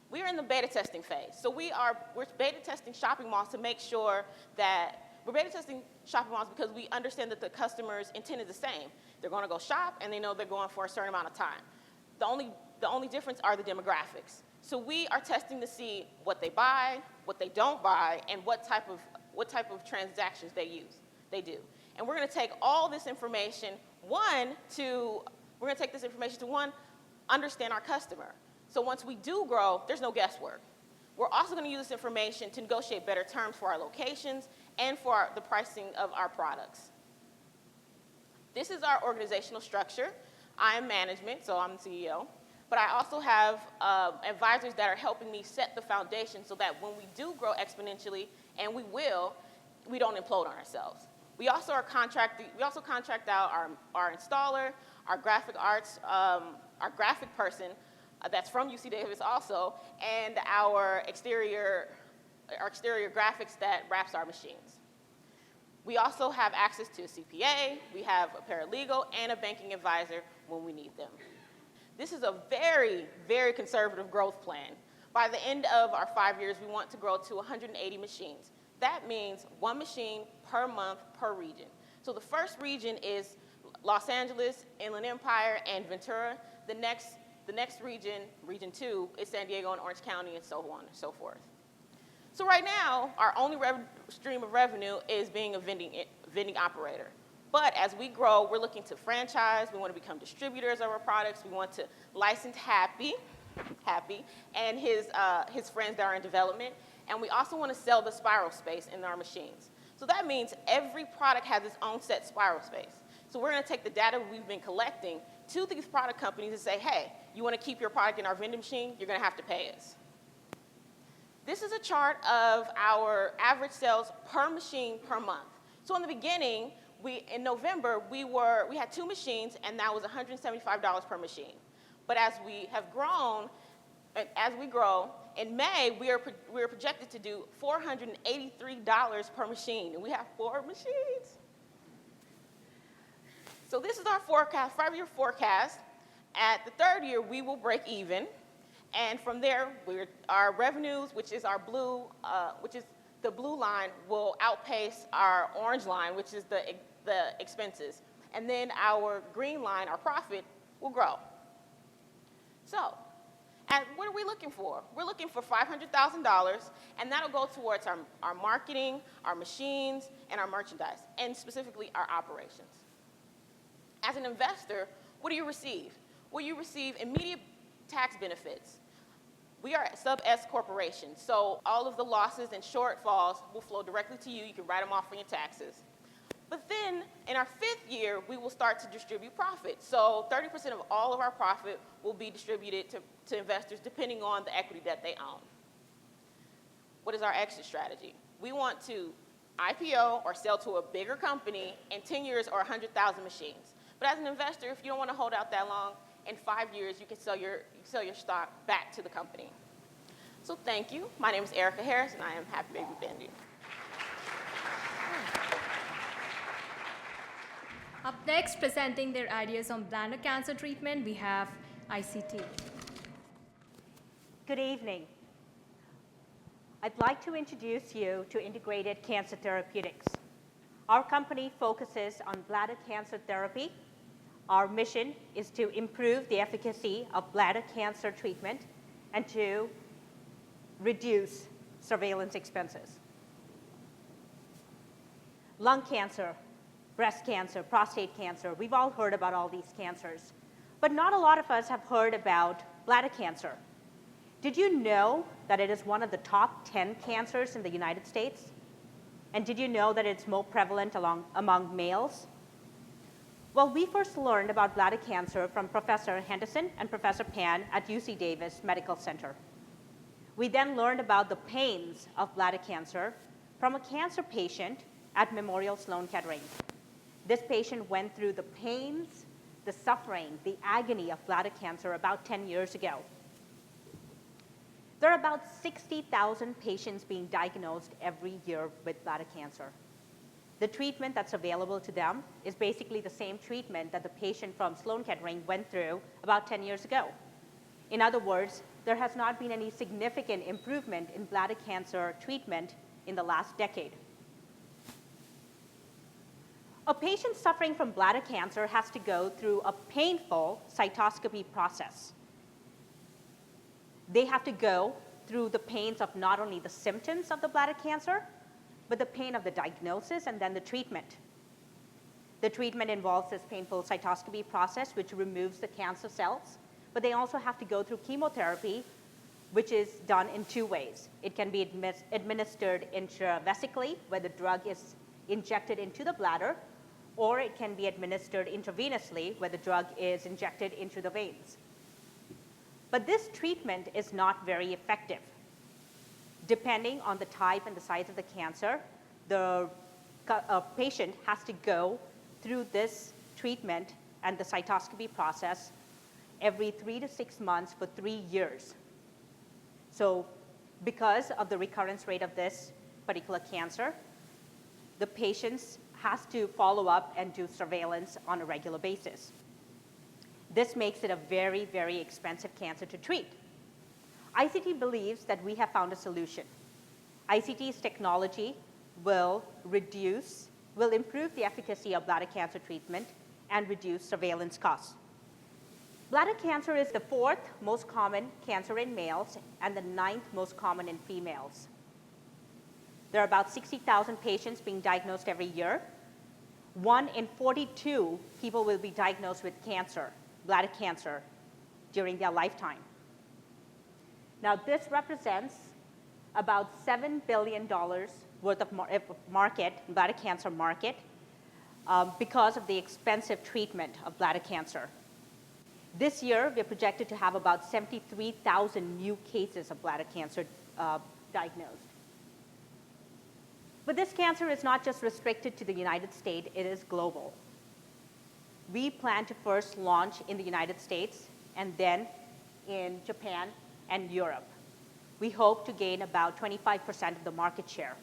We are in the beta testing phase. So we're beta testing shopping malls to make sure that we're beta testing shopping malls because we understand that the customer's intent is the same. They're going to go shop, and they know they're going for a certain amount of time. The only difference are the demographics. So we are testing to see what they buy, what they don't buy, and what type of transactions they do. And we're going to take all this information, understand our customer. So once we do grow, there's no guesswork. We're also going to use this information to negotiate better terms for our locations and for the pricing of our products. This is our organizational structure. I am management, so I'm the CEO. But I also have advisors that are helping me set the foundation so that when we do grow exponentially, and we will, we don't implode on ourselves. We also contract out our installer, our graphic arts, our graphic person that's from UC Davis also, and our exterior graphics that wraps our machines. We also have access to a CPA, we have a paralegal, and a banking advisor when we need them. This is a very, very conservative growth plan. By the end of our 5 years, we want to grow to 180 machines. That means 1 machine per month per region. So the first region is Los Angeles, Inland Empire, and Ventura. The next region, Region 2, is San Diego and Orange County, and so on and so forth. So right now, our only stream of revenue is being a vending operator. But as we grow, we're looking to franchise. We want to become distributors of our products. We want to license Happy, and his friends that are in development. And we also want to sell the spiral space in our machines. So that means every product has its own set spiral space. So we're going to take the data we've been collecting to these product companies and say, hey, you want to keep your product in our vending machine? You're going to have to pay us. This is a chart of our average sales per machine per month. So in the beginning, in November, we had 2 machines, and that was $175 per machine. But as we have grown, in May, we are projected to do $483 per machine, and we have 4 machines. So this is our forecast, 5-year forecast. At the 3rd year, we will break even, and from there, our revenues, which is the blue line, will outpace our orange line, which is the expenses, and then our green line, our profit, will grow. So, what are we looking for? We're looking for $500,000, and that'll go towards our marketing, our machines, and our merchandise, and specifically our operations. As an investor, what do you receive? Well, you receive immediate tax benefits. We are a sub-S corporation, so all of the losses and shortfalls will flow directly to you. You can write them off on your taxes. But then, in our 5th year, we will start to distribute profit. So 30% of all of our profit will be distributed to investors depending on the equity that they own. What is our exit strategy? We want to IPO or sell to a bigger company in 10 years or 100,000 machines. But as an investor, if you don't want to hold out that long, in 5 years, you can sell your stock back to the company. So thank you. My name is Erica Harris, and I am Happy Baby Vending. Up next, presenting their ideas on bladder cancer treatment, we have ICT. Good evening. I'd like to introduce you to Integrated Cancer Therapeutics. Our company focuses on bladder cancer therapy. Our mission is to improve the efficacy of bladder cancer treatment and to reduce surveillance expenses. Lung cancer, breast cancer, prostate cancer, we've all heard about all these cancers. But not a lot of us have heard about bladder cancer. Did you know that it is one of the top 10 cancers in the United States? And did you know that it's more prevalent among males? Well, we first learned about bladder cancer from Professor Henderson and Professor Pan at UC Davis Medical Center. We then learned about the pains of bladder cancer from a cancer patient at Memorial Sloan Kettering. This patient went through the pains, the suffering, the agony of bladder cancer about 10 years ago. There are about 60,000 patients being diagnosed every year with bladder cancer. The treatment that's available to them is basically the same treatment that the patient from Sloan Kettering went through about 10 years ago. In other words, there has not been any significant improvement in bladder cancer treatment in the last decade. A patient suffering from bladder cancer has to go through a painful cytoscopy process. They have to go through the pains of not only the symptoms of the bladder cancer, but the pain of the diagnosis and then the treatment. The treatment involves this painful cytoscopy process, which removes the cancer cells, but they also have to go through chemotherapy, which is done in 2 ways. It can be administered intravesically, where the drug is injected into the bladder, or it can be administered intravenously where the drug is injected into the veins. But this treatment is not very effective. Depending on the type and the size of the cancer, the patient has to go through this treatment and the cytoscopy process every 3 to 6 months for 3 years. So because of the recurrence rate of this particular cancer, the patients has to follow up and do surveillance on a regular basis. This makes it a very, very expensive cancer to treat. ICT believes that we have found a solution. ICT's technology will improve the efficacy of bladder cancer treatment and reduce surveillance costs. Bladder cancer is the 4th most common cancer in males and the 9th most common in females. There are about 60,000 patients being diagnosed every year. 1 in 42 people will be diagnosed with cancer, bladder cancer, during their lifetime. Now, this represents about $7 billion worth of market, bladder cancer market, because of the expensive treatment of bladder cancer. This year, we're projected to have about 73,000 new cases of bladder cancer diagnosed. But this cancer is not just restricted to the United States, it is global. We plan to first launch in the United States and then in Japan and Europe. We hope to gain about 25% of the market share.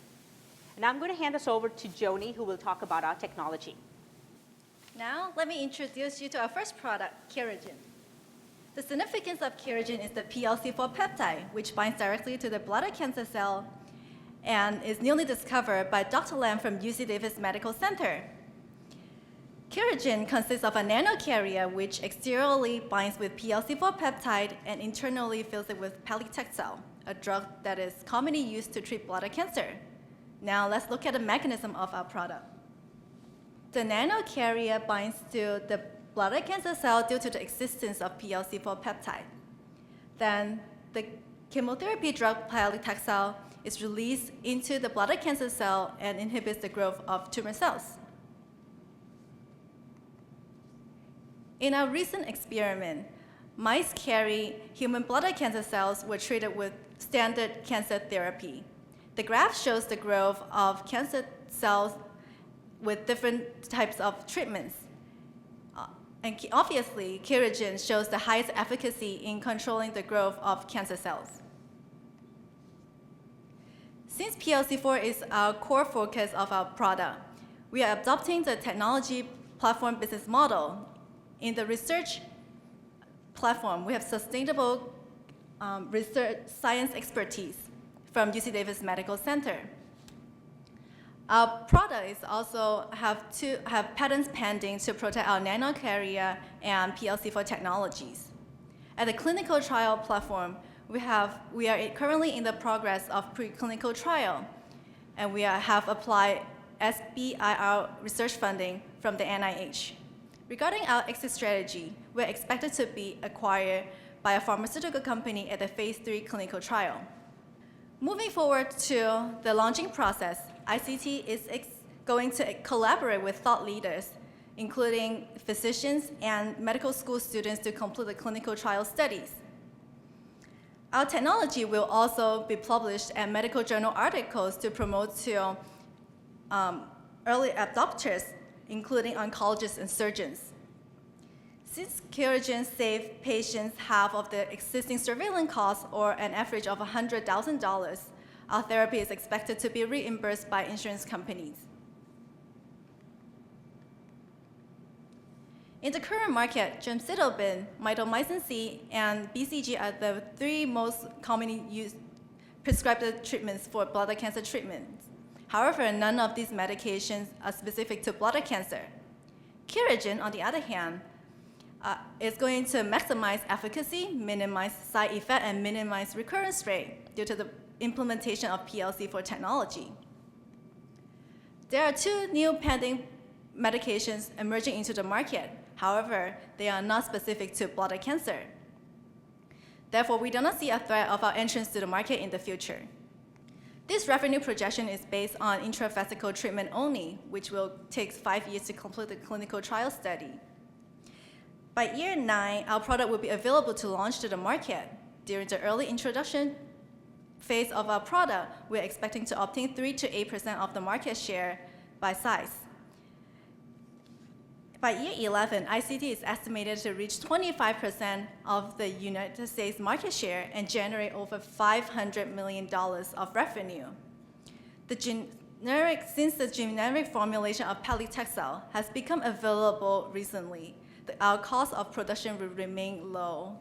And I'm going to hand this over to Joni, who will talk about our technology. Now, let me introduce you to our first product, Keragen. The significance of Keragen is the PLC4 peptide, which binds directly to the bladder cancer cell and is newly discovered by Dr. Lam from UC Davis Medical Center. Keragen consists of a nanocarrier which exteriorly binds with PLC4 peptide and internally fills it with paclitaxel, a drug that is commonly used to treat bladder cancer. Now, let's look at the mechanism of our product. The nanocarrier binds to the bladder cancer cell due to the existence of PLC4 peptide. Then the chemotherapy drug paclitaxel is released into the bladder cancer cell and inhibits the growth of tumor cells. In our recent experiment, mice carry human bladder cancer cells were treated with standard cancer therapy. The graph shows the growth of cancer cells with different types of treatments. And obviously, Keragen shows the highest efficacy in controlling the growth of cancer cells. Since PLC4 is our core focus of our product, we are adopting the technology platform business model. In the research platform, we have sustainable research science expertise from UC Davis Medical Center. Our products also have patents pending to protect our nanocarrier and PLC4 technologies. At the clinical trial platform, we are currently in the progress of preclinical trial, and we have applied SBIR research funding from the NIH. Regarding our exit strategy, we're expected to be acquired by a pharmaceutical company at the phase 3 clinical trial. Moving forward to the launching process, ICT is going to collaborate with thought leaders, including physicians and medical school students to complete the clinical trial studies. Our technology will also be published in medical journal articles to promote to early adopters, including oncologists and surgeons. Since Keragen saves patients half of the existing surveillance costs, or an average of $100,000, our therapy is expected to be reimbursed by insurance companies. In the current market, gemcitabine, mitomycin C, and BCG are the 3 most commonly used prescribed treatments for bladder cancer treatments. However, none of these medications are specific to bladder cancer. Keragen, on the other hand, is going to maximize efficacy, minimize side effect, and minimize recurrence rate due to the implementation of PLC4 technology. There are 2 new pending medications emerging into the market. However, they are not specific to bladder cancer. Therefore, we do not see a threat of our entrance to the market in the future. This revenue projection is based on intravesical treatment only, which will take 5 years to complete the clinical trial study. By year 9, our product will be available to launch to the market. During the early introduction phase of our product, we're expecting to obtain 3 to 8% of the market share by size. By year 11, ICT is estimated to reach 25% of the United States market share and generate over $500 million of revenue. Since the generic formulation of paclitaxel has become available recently, our cost of production will remain low.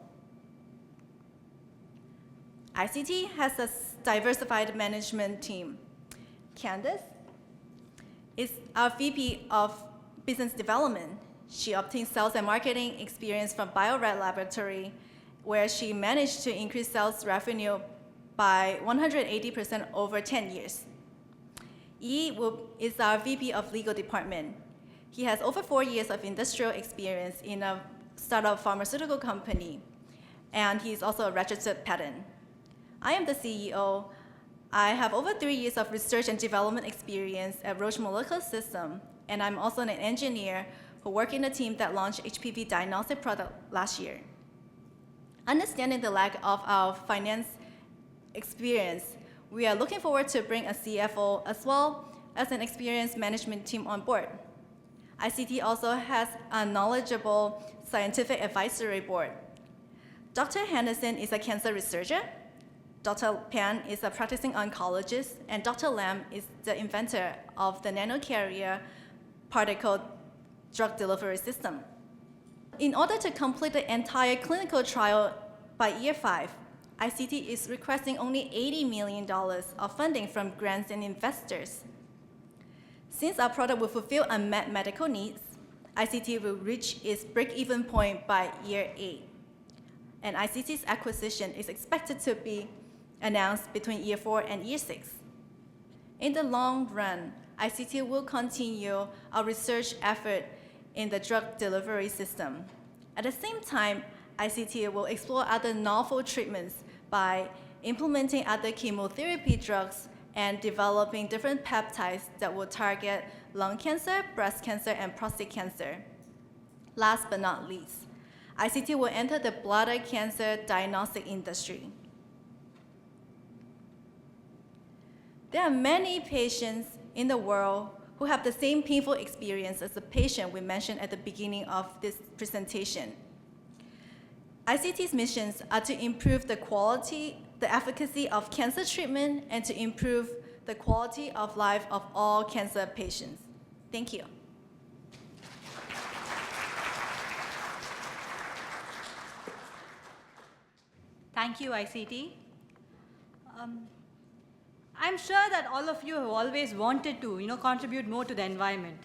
ICT has a diversified management team. Candace is our VP of Business Development. She obtained sales and marketing experience from BioRad Laboratory, where she managed to increase sales revenue by 180% over 10 years. Is our VP of Legal Department. He has over 4 years of industrial experience in a startup pharmaceutical company, and he's also a registered patent. I am the CEO. I have over 3 years of research and development experience at Roche Molecular Systems, and I'm also an engineer who worked in a team that launched HPV diagnostic product last year. Understanding the lack of our finance experience, we are looking forward to bring a CFO as well as an experienced management team on board. ICT also has a knowledgeable scientific advisory board. Dr. Henderson is a cancer researcher, Dr. Pan is a practicing oncologist, and Dr. Lam is the inventor of the nanocarrier particle drug delivery system. In order to complete the entire clinical trial by year 5, ICT is requesting only $80 million of funding from grants and investors. Since our product will fulfill unmet medical needs, ICT will reach its break-even point by year 8. And ICT's acquisition is expected to be announced between year 4 and year 6. In the long run, ICT will continue our research effort in the drug delivery system. At the same time, ICT will explore other novel treatments by implementing other chemotherapy drugs and developing different peptides that will target lung cancer, breast cancer, and prostate cancer. Last but not least, ICT will enter the bladder cancer diagnostic industry. There are many patients in the world who have the same painful experience as the patient we mentioned at the beginning of this presentation. ICT's missions are to improve the quality, the efficacy of cancer treatment, and to improve the quality of life of all cancer patients. Thank you. Thank you, ICT. I'm sure that all of you have always wanted to, contribute more to the environment.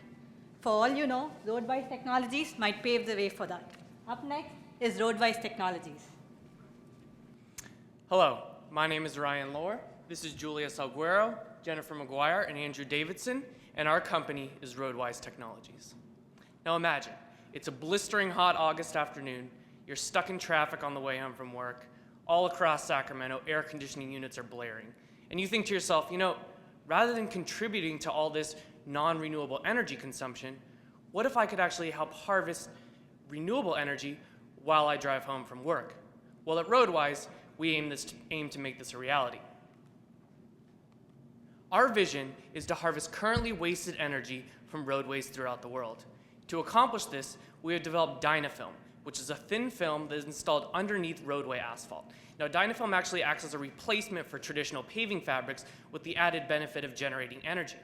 For all you know, road-wise technologies might pave the way for that. Up next is road-wise technologies. Hello, my name is Ryan Lohr. This is Julia Salguero, Jennifer McGuire, and Andrew Davidson, and our company is Roadwise Technologies. Now imagine, it's a blistering hot August afternoon, you're stuck in traffic on the way home from work, all across Sacramento, air conditioning units are blaring, and you think to yourself, rather than contributing to all this non-renewable energy consumption, what if I could actually help harvest renewable energy while I drive home from work? Well, at Roadwise, we aim to make this a reality. Our vision is to harvest currently wasted energy from roadways throughout the world. To accomplish this, we have developed Dynafilm, which is a thin film that is installed underneath roadway asphalt. Now, Dynafilm actually acts as a replacement for traditional paving fabrics with the added benefit of generating energy.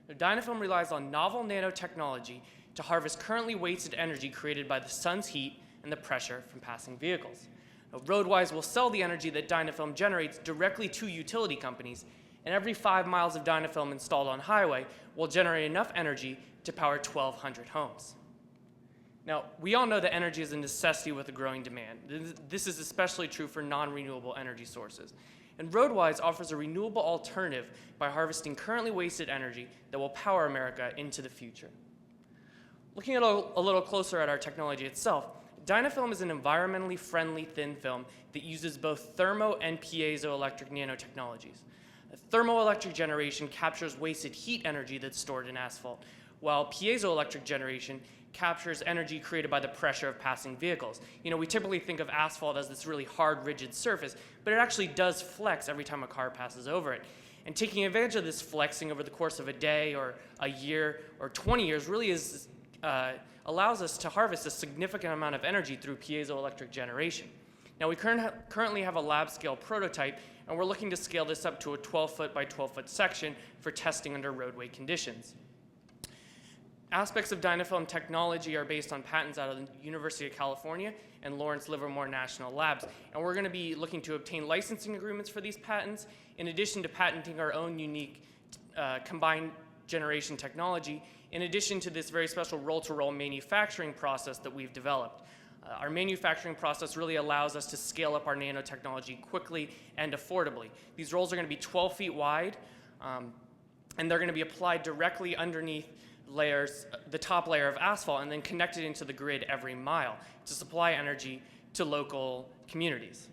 Now, Dynafilm relies on novel nanotechnology to harvest currently wasted energy created by the sun's heat and the pressure from passing vehicles. Now, Roadwise will sell the energy that Dynafilm generates directly to utility companies, and every 5 miles of Dynafilm installed on highway will generate enough energy to power 1,200 homes. Now, we all know that energy is a necessity with a growing demand. This is especially true for non-renewable energy sources. And Roadwise offers a renewable alternative by harvesting currently wasted energy that will power America into the future. Looking at a little closer at our technology itself, Dynafilm is an environmentally friendly thin film that uses both thermo and piezoelectric nanotechnologies. Thermoelectric generation captures wasted heat energy that's stored in asphalt, while piezoelectric generation captures energy created by the pressure of passing vehicles. You know, we typically think of asphalt as this really hard, rigid surface, but it actually does flex every time a car passes over it. And taking advantage of this flexing over the course of a day or a year or 20 years really allows us to harvest a significant amount of energy through piezoelectric generation. Now, we currently have a lab scale prototype, and we're looking to scale this up to a 12-foot by 12-foot section for testing under roadway conditions. Aspects of Dynafilm technology are based on patents out of the University of California and Lawrence Livermore National Labs, and we're going to be looking to obtain licensing agreements for these patents, in addition to patenting our own unique combined generation technology, in addition to this very special roll-to-roll manufacturing process that we've developed. Our manufacturing process really allows us to scale up our nanotechnology quickly and affordably. These rolls are going to be 12 feet wide, and they're going to be applied directly underneath the top layer of asphalt, and then connected into the grid every mile to supply energy to local communities.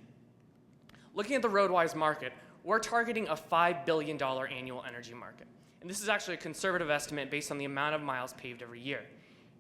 Looking at the roadwise market, we're targeting a $5 billion annual energy market. And this is actually a conservative estimate based on the amount of miles paved every year.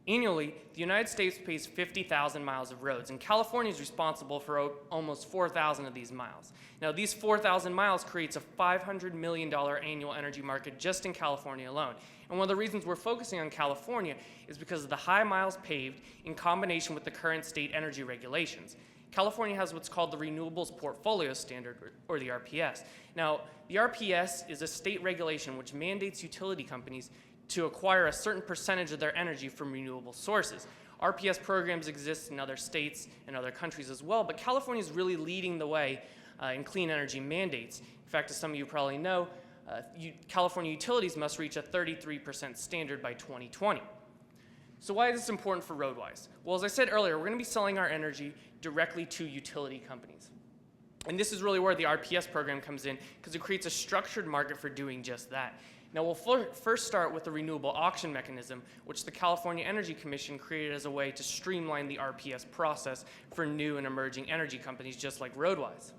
Annually, the United States paves 50,000 miles of roads, and California is responsible for almost 4,000 of these miles. Now, these 4,000 miles creates a $500 million annual energy market just in California alone. And one of the reasons we're focusing on California is because of the high miles paved in combination with the current state energy regulations. California has what's called the Renewables Portfolio Standard, or the RPS. Now, the RPS is a state regulation which mandates utility companies to acquire a certain percentage of their energy from renewable sources. RPS programs exist in other states and other countries as well, but California is really leading the way in clean energy mandates. In fact, as some of you probably know, California utilities must reach a 33% standard by 2020. So why is this important for roadwise? Well, as I said earlier, we're going to be selling our energy directly to utility companies. And this is really where the RPS program comes in, because it creates a structured market for doing just that. Now, we'll first start with the renewable auction mechanism, which the California Energy Commission created as a way to streamline the RPS process for new and emerging energy companies just like roadwise.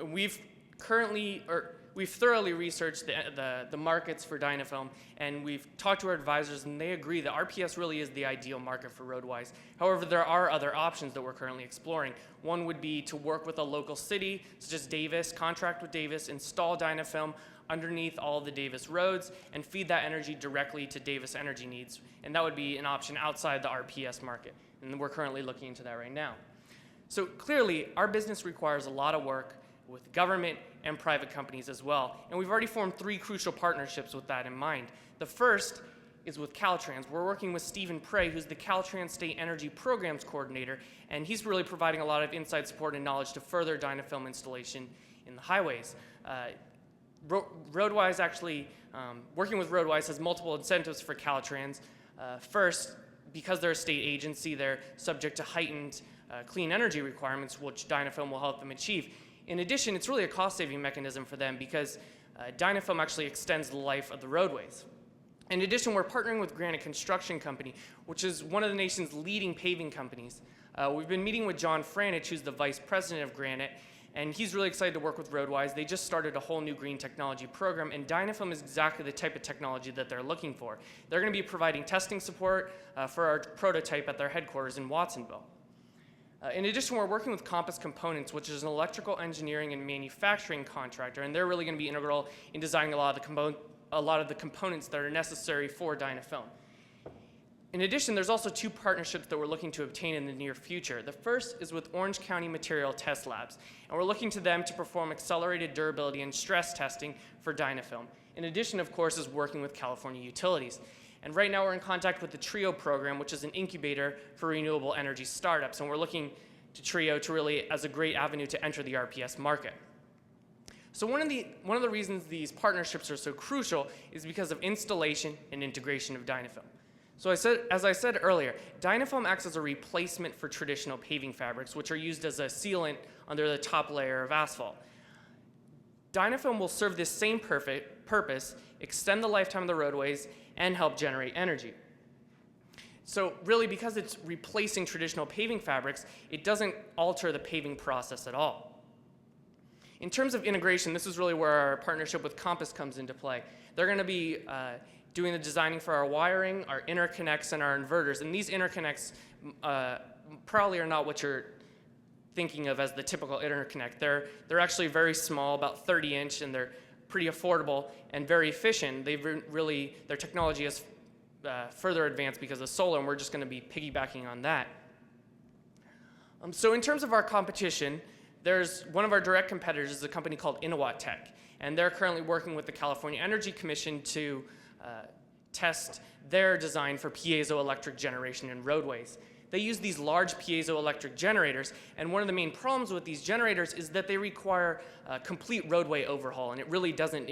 We've thoroughly researched the markets for Dynafilm, and we've talked to our advisors, and they agree that RPS really is the ideal market for roadwise. However, there are other options that we're currently exploring. One would be to work with a local city, such as Davis, contract with Davis, install Dynafilm underneath all of the Davis roads, and feed that energy directly to Davis energy needs. And that would be an option outside the RPS market. And we're currently looking into that right now. So clearly, our business requires a lot of work with government and private companies as well. And we've already formed 3 crucial partnerships with that in mind. The first is with Caltrans. We're working with Stephen Prey, who's the Caltrans State Energy Programs Coordinator, and he's really providing a lot of inside support and knowledge to further Dynafilm installation in the highways. Roadwise actually, working with Roadwise has multiple incentives for Caltrans. First, because they're a state agency, they're subject to heightened clean energy requirements, which Dynafilm will help them achieve. In addition, it's really a cost-saving mechanism for them because Dynafilm actually extends the life of the roadways. In addition, we're partnering with Granite Construction Company, which is one of the nation's leading paving companies. We've been meeting with John Franich, who's the vice president of Granite, and he's really excited to work with Roadwise. They just started a whole new green technology program, and Dynafilm is exactly the type of technology that they're looking for. They're going to be providing testing support for our prototype at their headquarters in Watsonville. In addition, we're working with Compass Components, which is an electrical engineering and manufacturing contractor, and they're really going to be integral in designing a lot of the components that are necessary for Dynafilm. In addition, there's also 2 partnerships that we're looking to obtain in the near future. The first is with Orange County Material Test Labs, and we're looking to them to perform accelerated durability and stress testing for Dynafilm. In addition, of course, is working with California utilities. And right now we're in contact with the TRIO program, which is an incubator for renewable energy startups, and we're looking to TRIO to really as a great avenue to enter the RPS market. So one of the reasons these partnerships are so crucial is because of installation and integration of Dynafilm. So as I said earlier, Dynafilm acts as a replacement for traditional paving fabrics, which are used as a sealant under the top layer of asphalt. Dynafilm will serve this same purpose, extend the lifetime of the roadways, and help generate energy. So really, because it's replacing traditional paving fabrics, it doesn't alter the paving process at all. In terms of integration, this is really where our partnership with Compass comes into play. They're going to be doing the designing for our wiring, our interconnects, and our inverters. And these interconnects probably are not what you're thinking of as the typical interconnect. They're actually very small, about 30-inch, and they're pretty affordable and very efficient. Their technology has further advanced because of solar, and we're just going to be piggybacking on that. So in terms of our competition, there's one of our direct competitors is a company called Innowatt Tech, and they're currently working with the California Energy Commission to test their design for piezoelectric generation in roadways. They use these large piezoelectric generators, and one of the main problems with these generators is that they require a complete roadway overhaul, and it really doesn't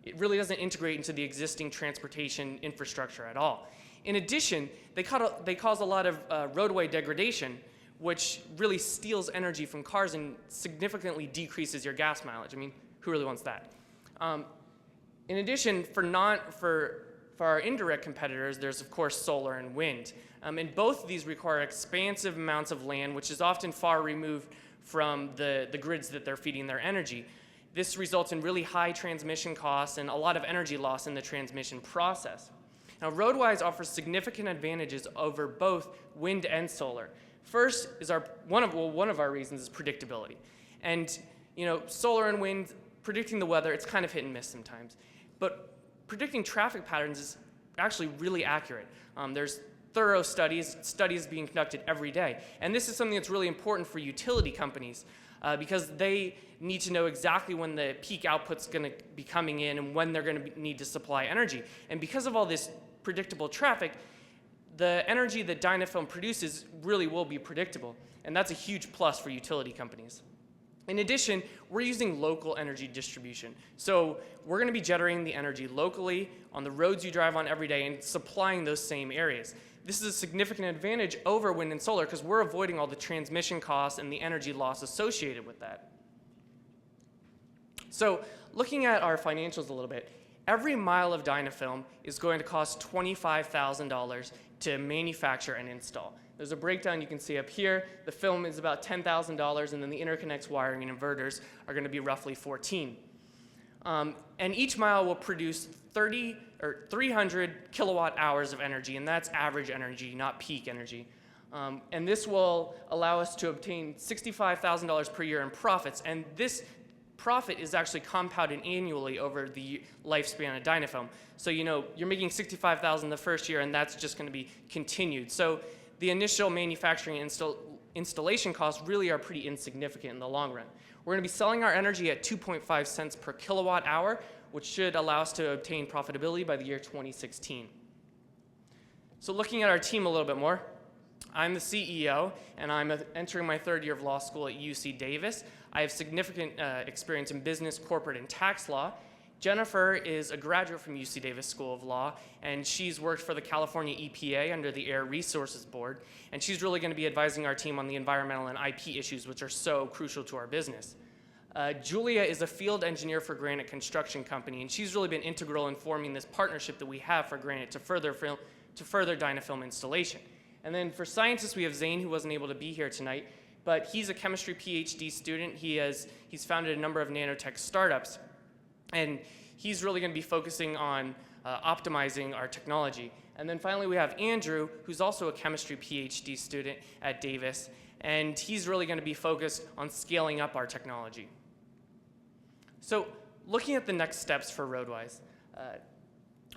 integrate into the existing transportation infrastructure at all. In addition, they cause a lot of roadway degradation, which really steals energy from cars and significantly decreases your gas mileage. I mean, who really wants that? In addition, for our indirect competitors, there's of course solar and wind. And both of these require expansive amounts of land, which is often far removed from the grids that they're feeding their energy. This results in really high transmission costs and a lot of energy loss in the transmission process. Now, Roadwise offers significant advantages over both wind and solar. First is one of our reasons is predictability. And solar and wind, predicting the weather, it's kind of hit and miss sometimes. But predicting traffic patterns is actually really accurate. There's thorough studies being conducted every day. And this is something that's really important for utility companies because they need to know exactly when the peak output's going to be coming in and when they're going to need to supply energy. And because of all this predictable traffic, the energy that Dynafilm produces really will be predictable. And that's a huge plus for utility companies. In addition, we're using local energy distribution. So we're going to be generating the energy locally on the roads you drive on every day and supplying those same areas. This is a significant advantage over wind and solar because we're avoiding all the transmission costs and the energy loss associated with that. So looking at our financials a little bit, every mile of Dynafilm is going to cost $25,000 to manufacture and install. There's a breakdown you can see up here. The film is about $10,000, and then the interconnects, wiring, and inverters are going to be roughly $14,000. And each mile will produce 300 kilowatt hours of energy, and that's average energy, not peak energy. And this will allow us to obtain $65,000 per year in profits, and this profit is actually compounded annually over the lifespan of Dynafilm. So you're making $65,000 the first year, and that's just going to be continued. So the initial manufacturing and installation costs really are pretty insignificant in the long run. We're going to be selling our energy at 2.5 cents per kilowatt hour, which should allow us to obtain profitability by the year 2016. So looking at our team a little bit more, I'm the CEO, and I'm entering my third year of law school at UC Davis. I have significant experience in business, corporate, and tax law. Jennifer is a graduate from UC Davis School of Law, and she's worked for the California EPA under the Air Resources Board, and she's really going to be advising our team on the environmental and IP issues, which are so crucial to our business. Julia is a field engineer for Granite Construction Company, and she's really been integral in forming this partnership that we have for Granite to further Dynafilm installation. And then for scientists, we have Zane, who wasn't able to be here tonight, but he's a chemistry PhD student. He's founded a number of nanotech startups, and he's really going to be focusing on optimizing our technology. And then finally, we have Andrew, who's also a chemistry PhD student at Davis, and he's really going to be focused on scaling up our technology. So looking at the next steps for Roadwise,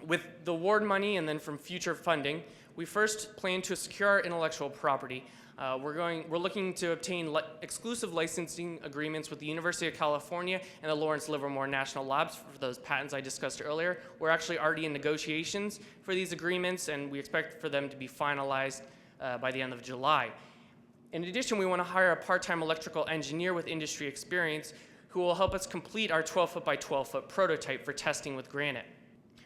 with the award money and then from future funding, we first plan to secure our intellectual property. We're looking to obtain exclusive licensing agreements with the University of California and the Lawrence Livermore National Labs for those patents I discussed earlier. We're actually already in negotiations for these agreements, and we expect for them to be finalized by the end of July. In addition, we want to hire a part-time electrical engineer with industry experience who will help us complete our 12-foot by 12-foot prototype for testing with Granite.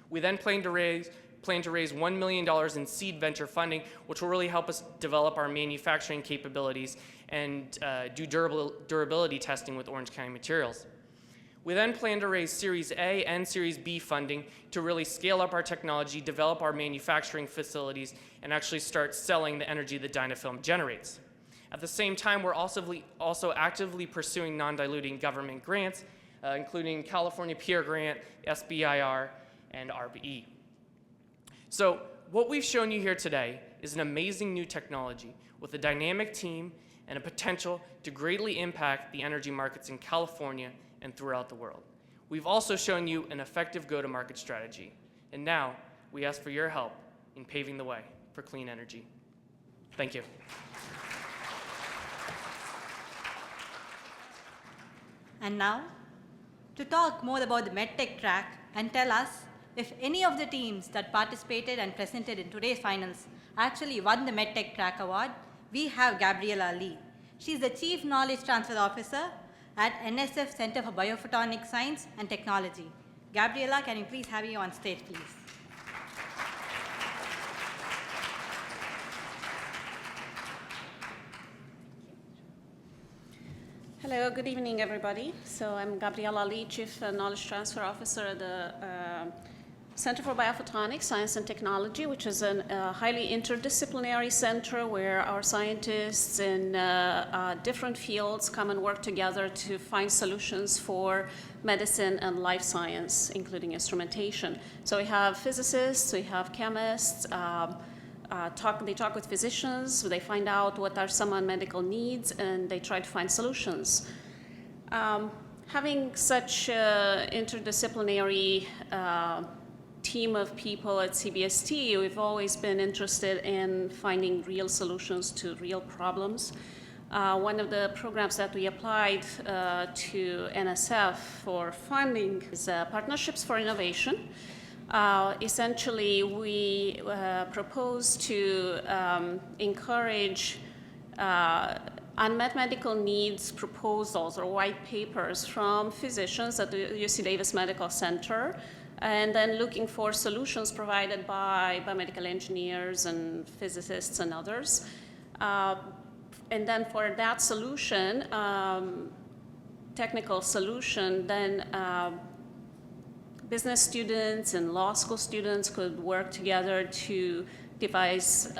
We then plan to raise $1 million in seed venture funding, which will really help us develop our manufacturing capabilities and do durability testing with Orange County Materials. We then plan to raise Series A and Series B funding to really scale up our technology, develop our manufacturing facilities, and actually start selling the energy that Dynafilm generates. At the same time, we're also actively pursuing non-diluting government grants, including California Peer Grant, SBIR, and RBE. So what we've shown you here today is an amazing new technology with a dynamic team and a potential to greatly impact the energy markets in California and throughout the world. We've also shown you an effective go-to-market strategy. And now we ask for your help in paving the way for clean energy. Thank you. And now, to talk more about the MedTech track and tell us if any of the teams that participated and presented in today's finals actually won the MedTech track award, we have Gabriela Lee. She's the Chief Knowledge Transfer Officer at NSF Center for Biophotonic Science and Technology. Gabriela, can you please have you on stage, please? Hello, good evening, everybody. So I'm Gabriela Lee, Chief Knowledge Transfer Officer at the Center for Biophotonics Science and Technology, which is a highly interdisciplinary center where our scientists in different fields come and work together to find solutions for medicine and life science, including instrumentation. So we have physicists, we have chemists, they talk with physicians, they find out what are some unmet medical needs, and they try to find solutions. Having such interdisciplinary team of people at CBST, we've always been interested in finding real solutions to real problems. One of the programs that we applied to NSF for funding is Partnerships for Innovation. Essentially, we propose to encourage unmet medical needs proposals or white papers from physicians at the UC Davis Medical Center, and then looking for solutions provided by biomedical engineers and physicists and others. And then for that solution, technical solution, then business students and law school students could work together to devise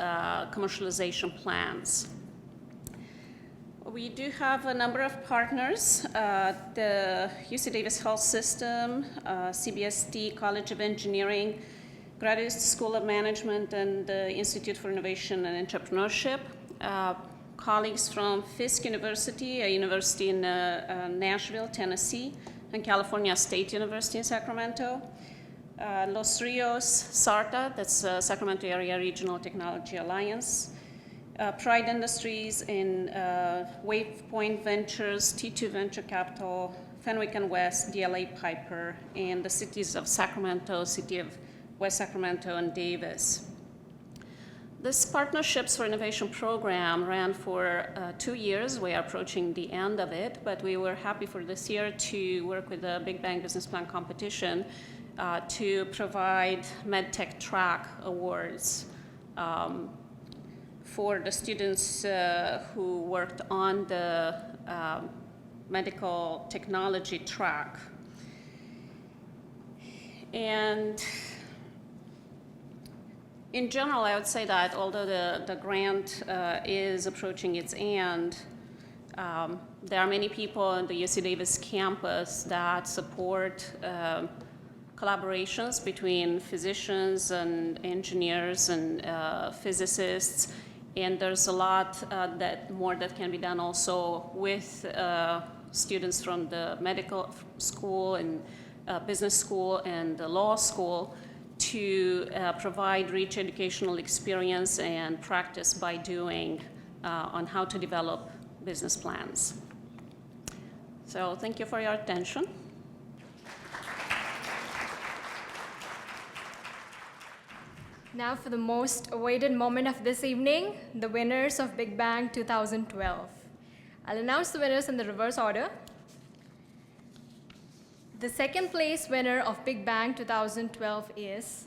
commercialization plans. We do have a number of partners, the UC Davis Health System, CBST College of Engineering, Graduate School of Management, and the Institute for Innovation and Entrepreneurship, colleagues from Fisk University, a university in Nashville, Tennessee, and California State University in Sacramento, Los Rios, SARTA, that's Sacramento Area Regional Technology Alliance, Pride Industries in WavePoint Ventures, T2 Venture Capital, Fenwick and West, DLA Piper, and the cities of Sacramento, City of West Sacramento, and Davis. This Partnerships for Innovation program ran for 2 years. We are approaching the end of it, but we were happy for this year to work with the Big Bang Business Plan competition to provide MedTech Track Awards for the students who worked on the medical technology track. And in general, I would say that although the grant is approaching its end, there are many people on the UC Davis campus that support collaborations between physicians and engineers and physicists, and there's a lot more that can be done also with students from the medical school and business school and the law school to provide rich educational experience and practice by doing on how to develop business plans. So thank you for your attention. Now for the most awaited moment of this evening, the winners of Big Bang 2012. I'll announce the winners in the reverse order. The second place winner of Big Bang 2012 is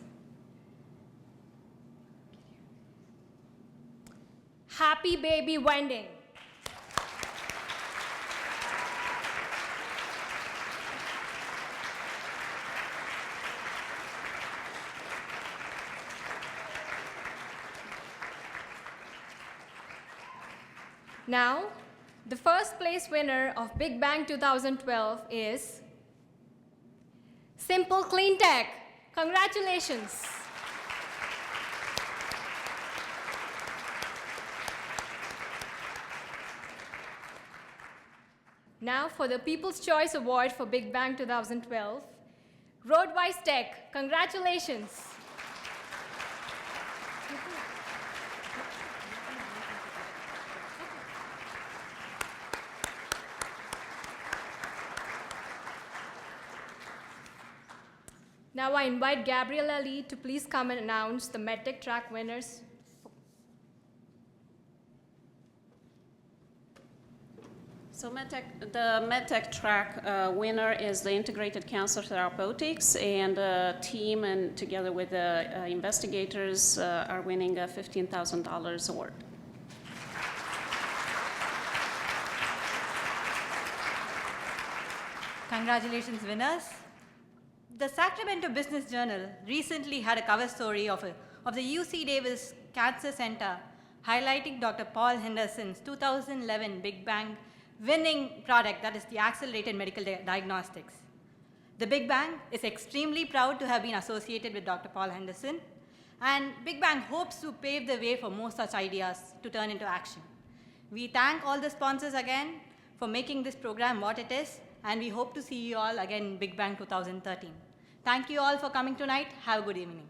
Happy Baby Vending. Now, the first place winner of Big Bang 2012 is Simple Clean Tech. Congratulations. Now for the People's Choice Award for Big Bang 2012, Roadwise Tech. Congratulations. Now I invite Gabriella Lee to please come and announce the MedTech track winners. So the MedTech track winner is the Integrated Cancer Therapeutics, and the team and together with the investigators are winning a $15,000 award. Congratulations, winners. The Sacramento Business Journal recently had a cover story of the UC Davis Cancer Center highlighting Dr. Paul Henderson's 2011 Big Bang winning product, that is the accelerated medical diagnostics. The Big Bang is extremely proud to have been associated with Dr. Paul Henderson, and Big Bang hopes to pave the way for more such ideas to turn into action. We thank all the sponsors again for making this program what it is, and we hope to see you all again in Big Bang 2013. Thank you all for coming tonight. Have a good evening.